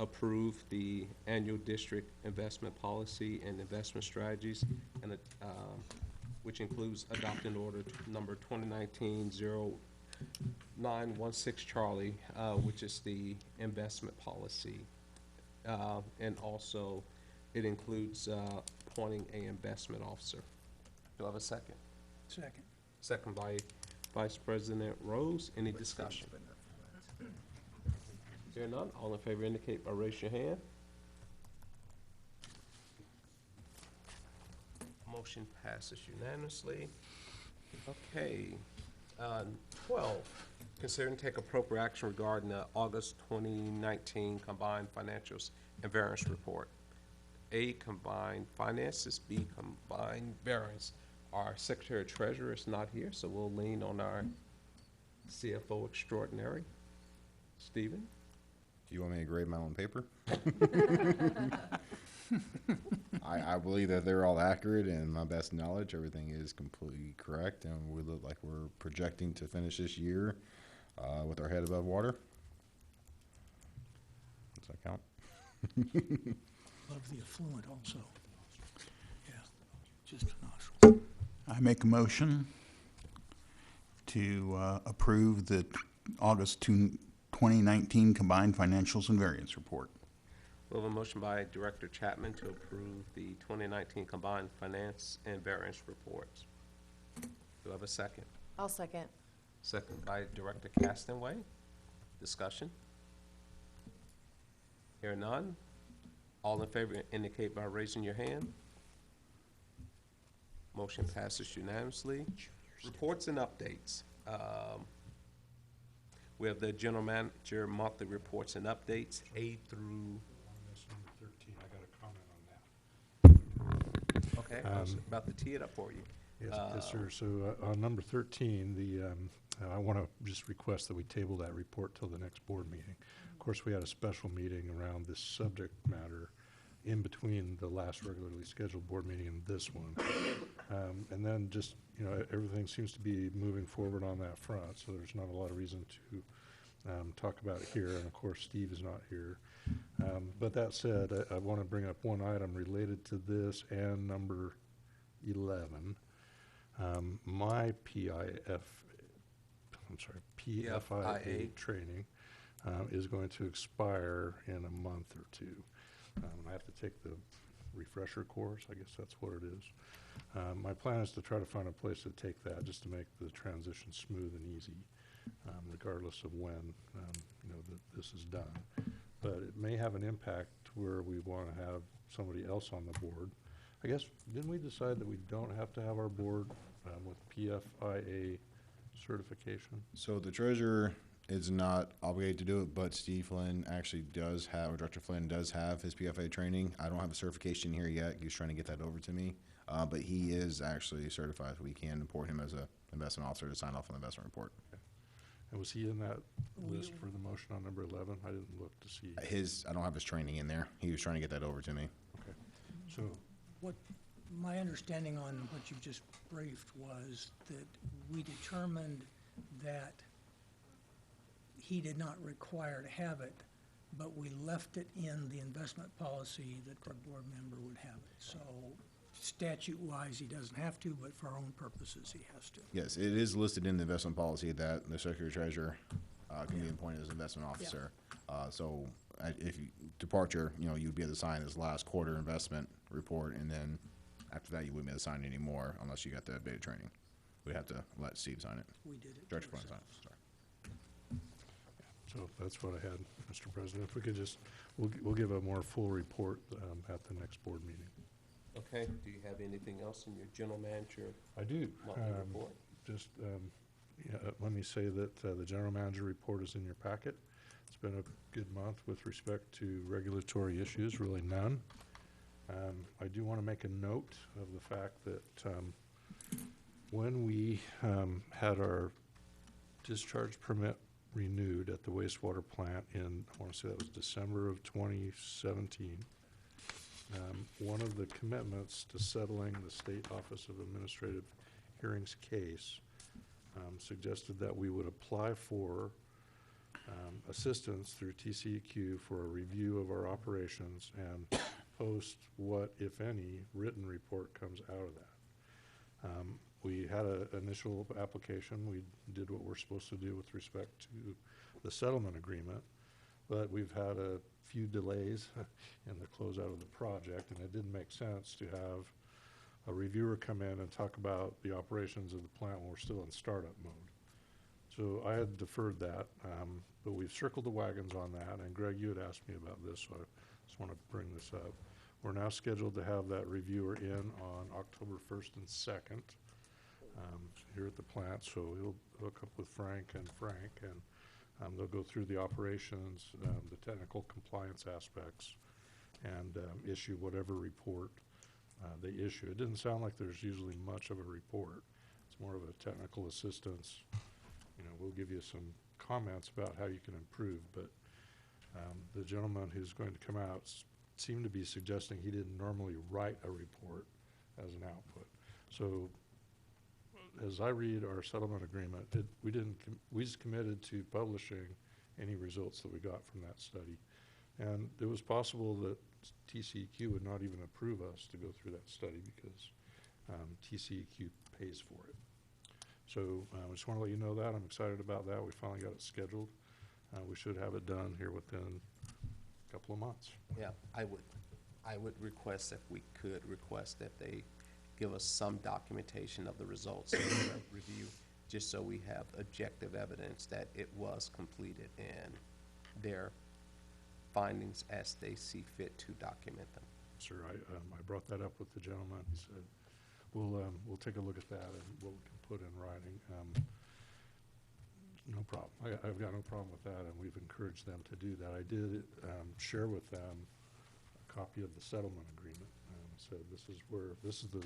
approve the annual district investment policy and investment strategies, and which includes adopting order number 2019-0916, Charlie, which is the investment policy. And also, it includes appointing an investment officer. Do I have a second? Second. Second by Vice President Rose. Any discussion? Hearing none, all in favor indicate by raising your hand. Motion passes unanimously. Okay, 12, consider and take appropriate action regarding the August 2019 combined financials and variance report. A, combined finances, B, combined variance. Our Secretary Treasurer is not here, so we'll lean on our CFO extraordinary, Stephen. Do you want me to grade my own paper? I believe that they're all accurate, and my best knowledge, everything is completely correct, and we look like we're projecting to finish this year with our head above water. Does that count? Love the affluent also. Yeah, just a nostril. I make a motion to approve the August 2019 Combined Financials and Variance Report. We have a motion by Director Chapman to approve the 2019 combined finance and variance reports. Do I have a second? I'll second. Second by Director Castaway. Discussion? Hear none? All in favor indicate by raising your hand. Motion passes unanimously. Reports and updates. We have the General Manager monthly reports and updates, A through, That's number 13, I got a comment on that. okay, I was about to tee it up for you. Yes, sir. So on number 13, I want to just request that we table that report till the next board meeting. Of course, we had a special meeting around this subject matter in between the last regularly scheduled board meeting and this one. And then just, everything seems to be moving forward on that front, so there's not a lot of reason to talk about it here. And of course, Steve is not here. But that said, I want to bring up one item related to this and number 11. My PFIA training is going to expire in a month or two. I have to take the refresher course, I guess that's what it is. My plan is to try to find a place to take that, just to make the transition smooth and easy, regardless of when, this is done. But it may have an impact where we want to have somebody else on the board. I guess, didn't we decide that we don't have to have our board with PFIA certification? So the treasurer is not obligated to do it, but Steve Flynn actually does have, or Director Flynn does have his PFA training. I don't have a certification here yet. He's trying to get that over to me. But he is actually certified. We can import him as an investment officer to sign off on the investment report. Okay. And was he in that list for the motion on number 11? I didn't look to see. I don't have his training in there. He was trying to get that over to me. Okay. So, What, my understanding on what you've just briefed was that we determined that he did not require to have it, but we left it in the investment policy that the board member would have it. So statute-wise, he doesn't have to, but for our own purposes, he has to. Yes, it is listed in the investment policy that the secretary treasurer can be appointed as investment officer. So if you departure, you'd be able to sign his last quarter investment report, and then after that, you wouldn't be able to sign any more unless you got the beta training. We'd have to let Steve sign it. We did it. Director Flynn sign it, sorry. so that's what I had, Mr. President. If we could just, we'll give a more full report at the next board meeting. Okay, do you have anything else in your general manager I do. monthly report? Just, let me say that the general manager report is in your packet. It's been a good month with respect to regulatory issues, really none. I do want to make a note of the fact that when we had our discharge permit renewed at the wastewater plant in, I want to say that was December of 2017, one of the commitments to settling the State Office of Administrative Hearings case suggested that we would apply for assistance through TCEQ for a review of our operations and post what, if any, written report comes out of that. We had an initial application. We did what we're supposed to do with respect to the settlement agreement, but we've had a few delays in the closeout of the project, and it didn't make sense to have a reviewer come in and talk about the operations of the plant when we're still in startup mode. So I had deferred that, but we've circled the wagons on that, and Greg, you had asked me about this, so I just want to bring this up. We're now scheduled to have that reviewer in on October 1st and 2nd here at the plant, so he'll hook up with Frank, and they'll go through the operations, the technical compliance aspects, and issue whatever report they issue. It didn't sound like there's usually much of a report. It's more of a technical assistance. We'll give you some comments about how you can improve, but the gentleman who's going to come out seemed to be suggesting he didn't normally write a report as an output. So as I read our settlement agreement, we just committed to publishing any results that we got from that study. And it was possible that TCEQ would not even approve us to go through that study because TCEQ pays for it. So I just want to let you know that. I'm excited about that. We finally got it scheduled. We should have it done here within a couple of months. Yeah, I would request, if we could request that they give us some documentation of the results of the review, just so we have objective evidence that it was completed and their findings as they see fit to document them. Sir, I brought that up with the gentleman. He said, we'll take a look at that and what we can put in writing. No problem. I've got no problem with that, and we've encouraged them to do that. I did share with them a copy of the settlement agreement. Said this is the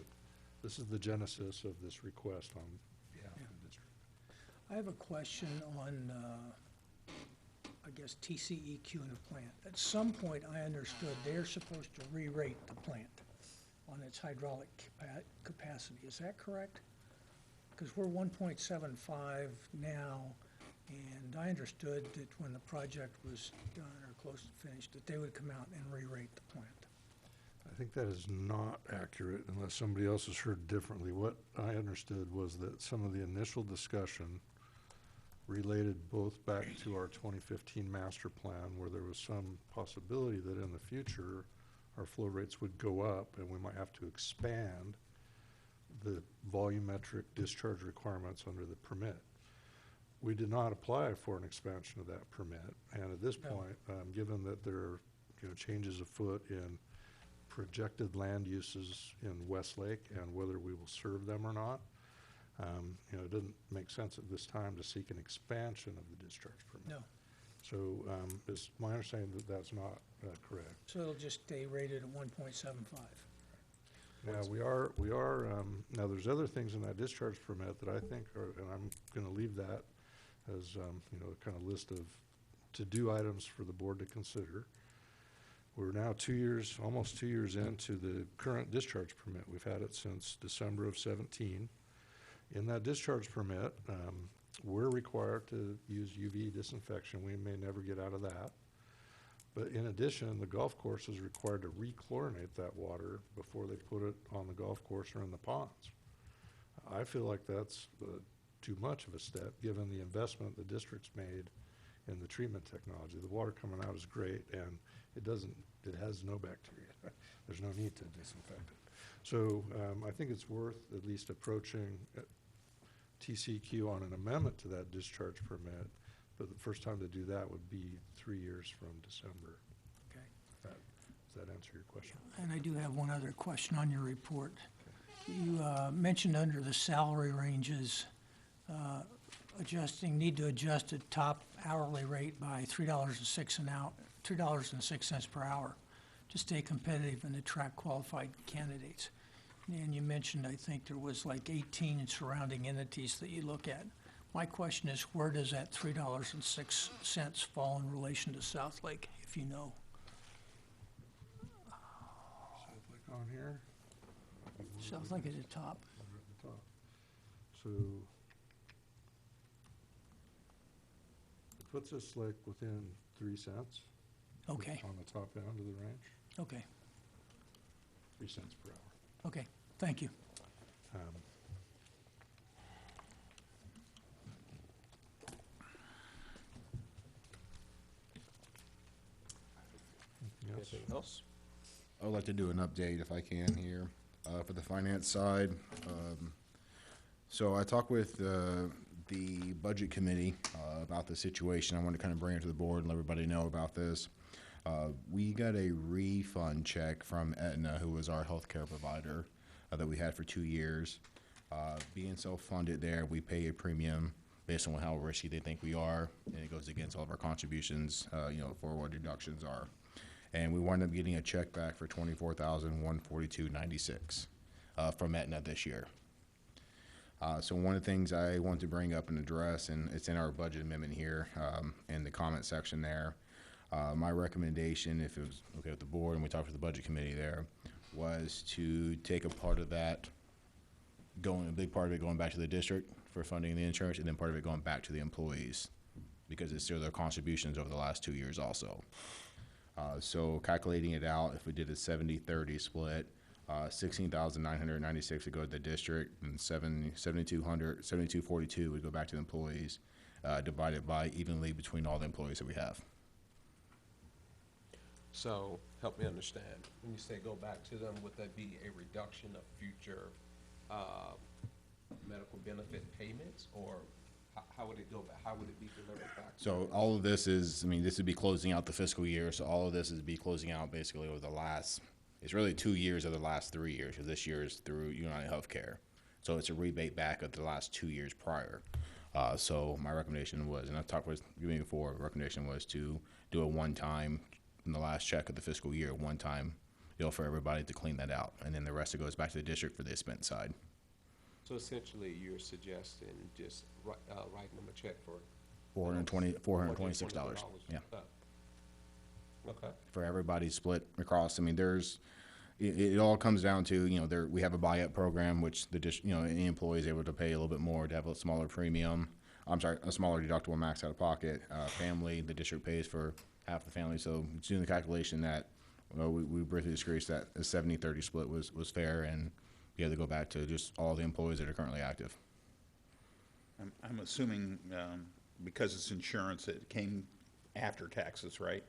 this is the genesis of this request on behalf of the district. I have a question on, I guess, TCEQ in the plant. At some point, I understood they're supposed to re-rate the plant on its hydraulic capacity. Is that correct? Because we're 1.75 now, and I understood that when the project was done or close to finished, that they would come out and re-rate the plant. I think that is not accurate unless somebody else has heard differently. What I understood was that some of the initial discussion related both back to our 2015 master plan, where there was some possibility that in the future our flow rates would go up and we might have to expand the volumetric discharge requirements under the permit. We did not apply for an expansion of that permit, and at this No. point, given that there are, changes afoot in projected land uses in Westlake and whether we will serve them or not, it doesn't make sense at this time to seek an expansion of the discharge permit. No. So, it's my understanding that that's not correct. So it'll just stay rated at 1.75. Now, now there's other things in that discharge permit that I think are, and I'm gonna leave that as, a kind of list of to-do items for the board to consider. We're now almost 2 years into the current discharge permit. We've had it since December of 17. In that discharge permit, we're required to use UV disinfection. We may never get out of that. But in addition, the golf course is required to rechlorinate that water before they put it on the golf course or in the ponds. I feel like that's too much of a step, given the investment the district's made in the treatment technology. The water coming out is great, and it has no bacteria. There's no need to disinfect it. So I think it's worth at least approaching TCQ on an amendment to that discharge permit, but the first time to do that would be 3 years from December. Okay. Does that answer your question? And I do have one other question on your report. You mentioned under the salary ranges, need to adjust the top hourly rate by $3.06 per hour to stay competitive and attract qualified candidates. And you mentioned, I think there was like 18 surrounding entities that you look at. My question is, where does that $3.06 fall in relation to South Lake, if you know? So click on here. South Lake at the top. Over at the top. So it puts us like within 3 cents. Okay, On the top end of the range, okay, 3 cents per hour. okay, thank you. Yes. Anything else? I would like to do an update if I can here, for the finance side. So I talked with the budget committee about the situation. I want to kind of bring it to the board and let everybody know about this. We got a refund check from Aetna, who was our healthcare provider that we had for 2 years. Being self-funded there, we pay a premium based on how risky they think we are, and it goes against all of our contributions, for what deductions are. And we wound up getting a check back for $24,142.96 from Aetna this year. So one of the things I want to bring up and address, and it's in our budget amendment here, in the comment section there, my recommendation, if it was okay with the board, and we talked with the budget committee there, was to take a part of that, a big part of it going back to the district for funding the insurance, and then part of it going back to the employees, because it's still their contributions over the last 2 years also. So calculating it out, if we did a 70-30 split, $16,996 would go to the district, and $7,242 would go back to the employees, divided by evenly between all the employees that we have. So, help me understand. When you say go back to them, would that be a reduction of future medical benefit payments, or how would it go back? How would it be delivered back? So all of this is, this would be closing out the fiscal year, so all of this is be closing out basically over the last, it's really 2 years of the last 3 years, because this year is through United Healthcare. So it's a rebate back of the last 2 years prior. So my recommendation was, and I've talked with you before, recommendation was to do a one-time, in the last check of the fiscal year, one-time for everybody to clean that out. And then the rest of it goes back to the district for the expense side. So essentially, you're suggesting just writing them a check for $426. Yeah. Okay. For everybody split across. I mean, it all comes down to, we have a buy-up program, which any employee is able to pay a little bit more to have a smaller premium. I'm sorry, a smaller deductible max out of pocket. Family, the district pays for half the family. So it's doing the calculation that, we briefly discussed that a 70-30 split was fair, and you have to go back to just all the employees that are currently active. I'm assuming, because it's insurance, it came after taxes, right?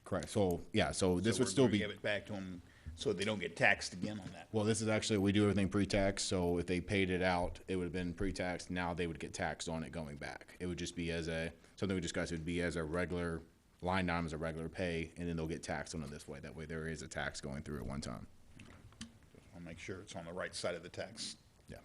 Correct. So, yeah, so this would we're still gonna be. give it back to them so they don't get taxed again on that. Well, this is actually, we do everything pre-tax, so if they paid it out, it would have been pre-taxed. Now they would get taxed on it going back. It would just be something we discussed, it would be as a regular line item, as a regular pay, and then they'll get taxed on it this way. That way there is a tax going through at one time. I'll make sure it's on the right side of the tax Yeah.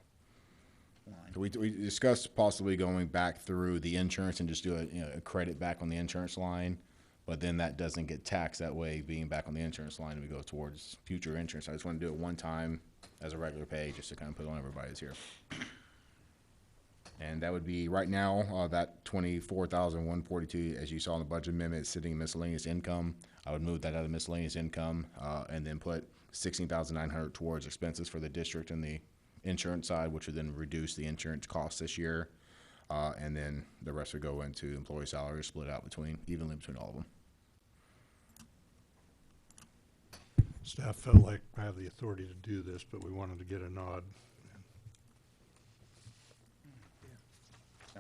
line. So we discussed possibly going back through the insurance and just do a credit back on the insurance line, but then that doesn't get taxed that way, being back on the insurance line, and we go towards future insurance. I just want to do it one time as a regular pay, just to kind of put on everybody's here. And that would be, right now, that $24,142, as you saw in the budget amendment, is sitting in miscellaneous income. I would move that out of miscellaneous income, and then put $16,900 towards expenses for the district and the insurance side, which would then reduce the insurance costs this year. And then the rest would go into employee salaries, split out evenly between all of them. Staff felt like I have the authority to do this, but we wanted to get a nod.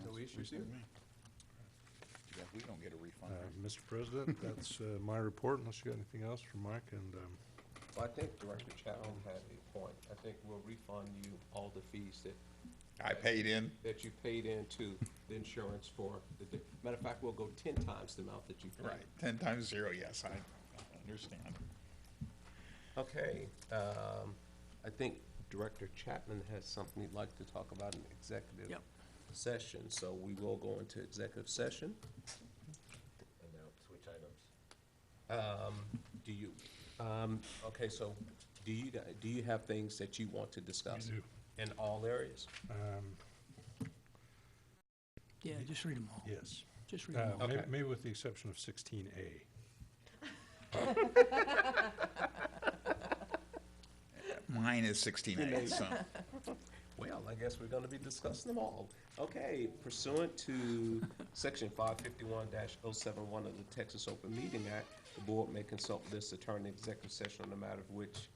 No issues here? Yeah, we don't get a refund. Mr. President, that's my report, unless you got anything else for Mike. And Well, I think Director Chatham had a point. I think we'll refund you all the fees I paid in. that you paid into the insurance for matter of fact, we'll go 10 times the amount that you paid. Right, 10 times 0, yes, I understand. Okay, I think Director Chapman has something he'd like to talk about in executive session, so we will go into executive session. And now switch items. Do you, okay, so do you have things that you want to discuss? We do. In all areas? Yeah, just read them all. Yes. Just read them all. Okay. Maybe with the exception of 16A. Mine is 16A, so. Well, I guess we're gonna be discussing them all. Okay, pursuant to section 551-071 of the Texas Open Meeting Act, the board may consult with this attorney in executive session on the matter of which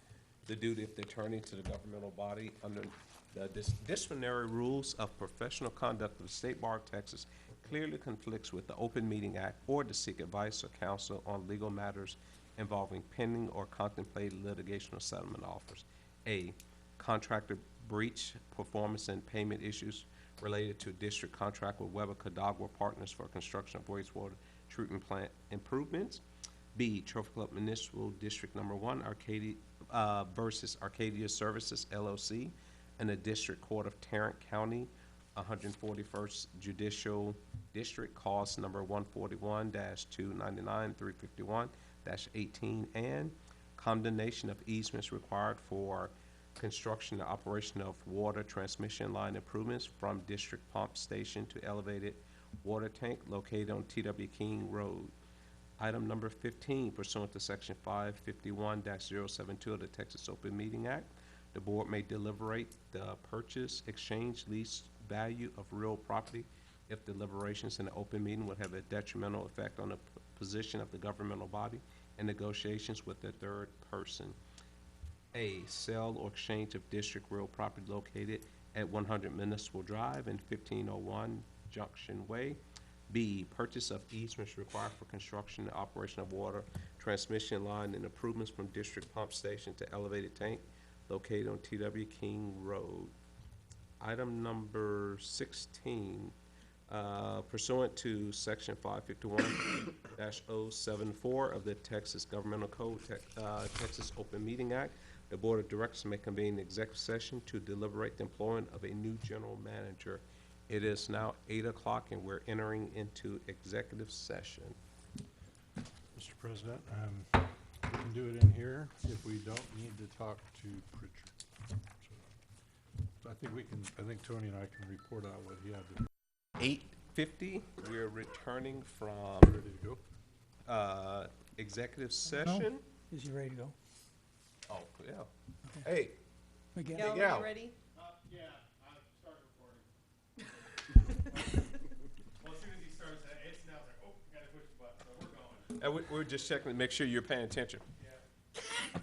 the duty of the attorney to the governmental body under the disciplinary rules of professional conduct of the State Bar of Texas clearly conflicts with the Open Meeting Act, or to seek advice or counsel on legal matters involving pending or contemplated litigation or settlement offers. A, contractor breach, performance and payment issues related to district contract with Weber Cadagua Partners for construction of wastewater treatment plant improvements. B, Trophy Club Municipal District Number 1, Arcadia, versus Arcadia Services LLC, and the District Court of Tarrant County, 141st Judicial District, cause number 141-299-351-18, and condemnation of easements required for construction and operation of water transmission line improvements from district pump station to elevated water tank located on T.W. King Road. Item number 15, pursuant to section 551-072 of the Texas Open Meeting Act, the board may deliberate the purchase, exchange, lease value of real property if deliberations in the open meeting would have a detrimental effect on the position of the governmental body and negotiations with the third person. A, sale or exchange of district real property located at 100 Municipal Drive and 1501 Junction Way. B, purchase of easements required for construction and operation of water transmission line and improvements from district pump station to elevated tank located on T.W. King Road. Item number 16, pursuant to section 551-074 of the Texas Governmental Code, Texas Open Meeting Act, the Board of Directors may convene an executive session to deliberate the employment of a new general manager. It is now 8 o'clock and we're entering into executive session. Mr. President, We can do it in here if we don't need to talk to Pritchard. So I think Tony and I can report out what he had to do. 8:50, we're returning from Ready to go? executive session. Is he ready to go? Oh, yeah. Hey, Miguel? Miguel. ready? Yeah, I started recording. Well, as soon as he starts, it's now like, oh, gotta push the button, so we're going. We're just checking to make sure you're paying attention. Yeah.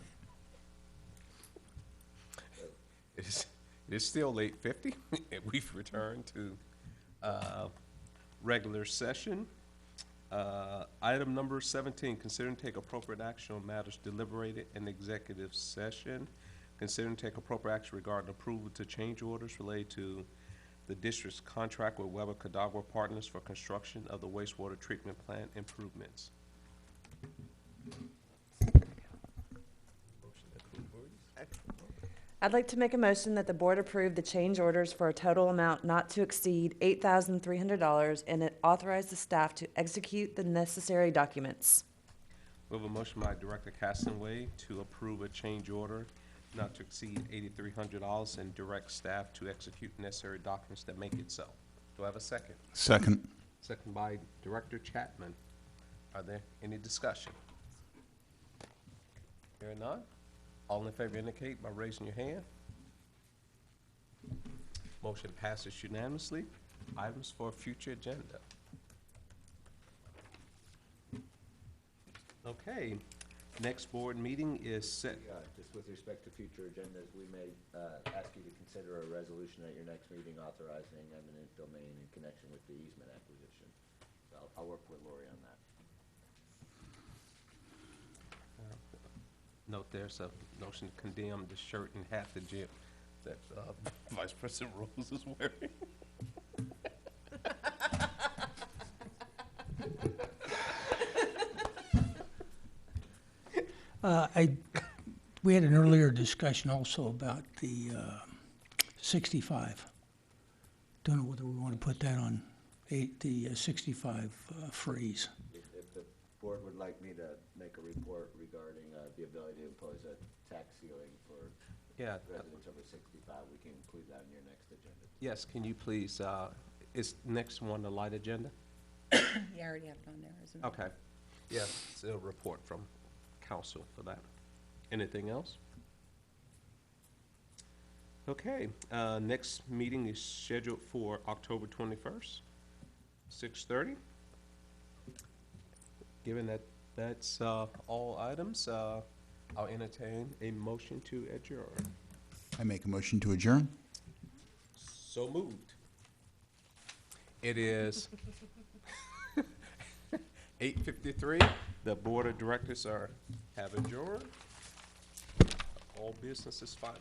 It is still 8:50, and we've returned to regular session. Item number 17, consider and take appropriate action on matters deliberated in executive session. Consider and take appropriate action regarding approval to change orders related to the district's contract with Weber Cadagua Partners for construction of the wastewater treatment plant improvements. I'd like to make a motion that the board approve the change orders for a total amount not to exceed $8,300 and it authorize the staff to execute the necessary documents. We have a motion by Director Castonway to approve a change order not to exceed $8,300 and direct staff to execute necessary documents that make it so. Do I have a second? Second. Second by Director Chapman. Are there any discussion? Hearing none? All in favor indicate by raising your hand. Motion passes unanimously. Items for future agenda. Okay, next board meeting is set. Just with respect to future agendas, we may ask you to consider a resolution at your next meeting authorizing eminent domain in connection with the easement acquisition. So I'll work with Lori on that. Note there's a motion to condemn the shirt and hat that Vice President Rose is wearing. We had an earlier discussion also about the 65. Don't know whether we want to put that on the 65 freeze. If the board would like me to make a report regarding the ability to impose a tax ceiling for Yeah, residents over 65, we can include that in your next agenda. yes, can you please, is next one the light agenda? You already have it on there, isn't it? Okay, yeah, it's a report from council for that. Anything else? Okay, next meeting is scheduled for October 21st, 6:30. Given that that's all items, I'll entertain a motion to adjourn. I make a motion to adjourn. So moved. It is 8:53. The Board of Directors have adjourned. All business is final.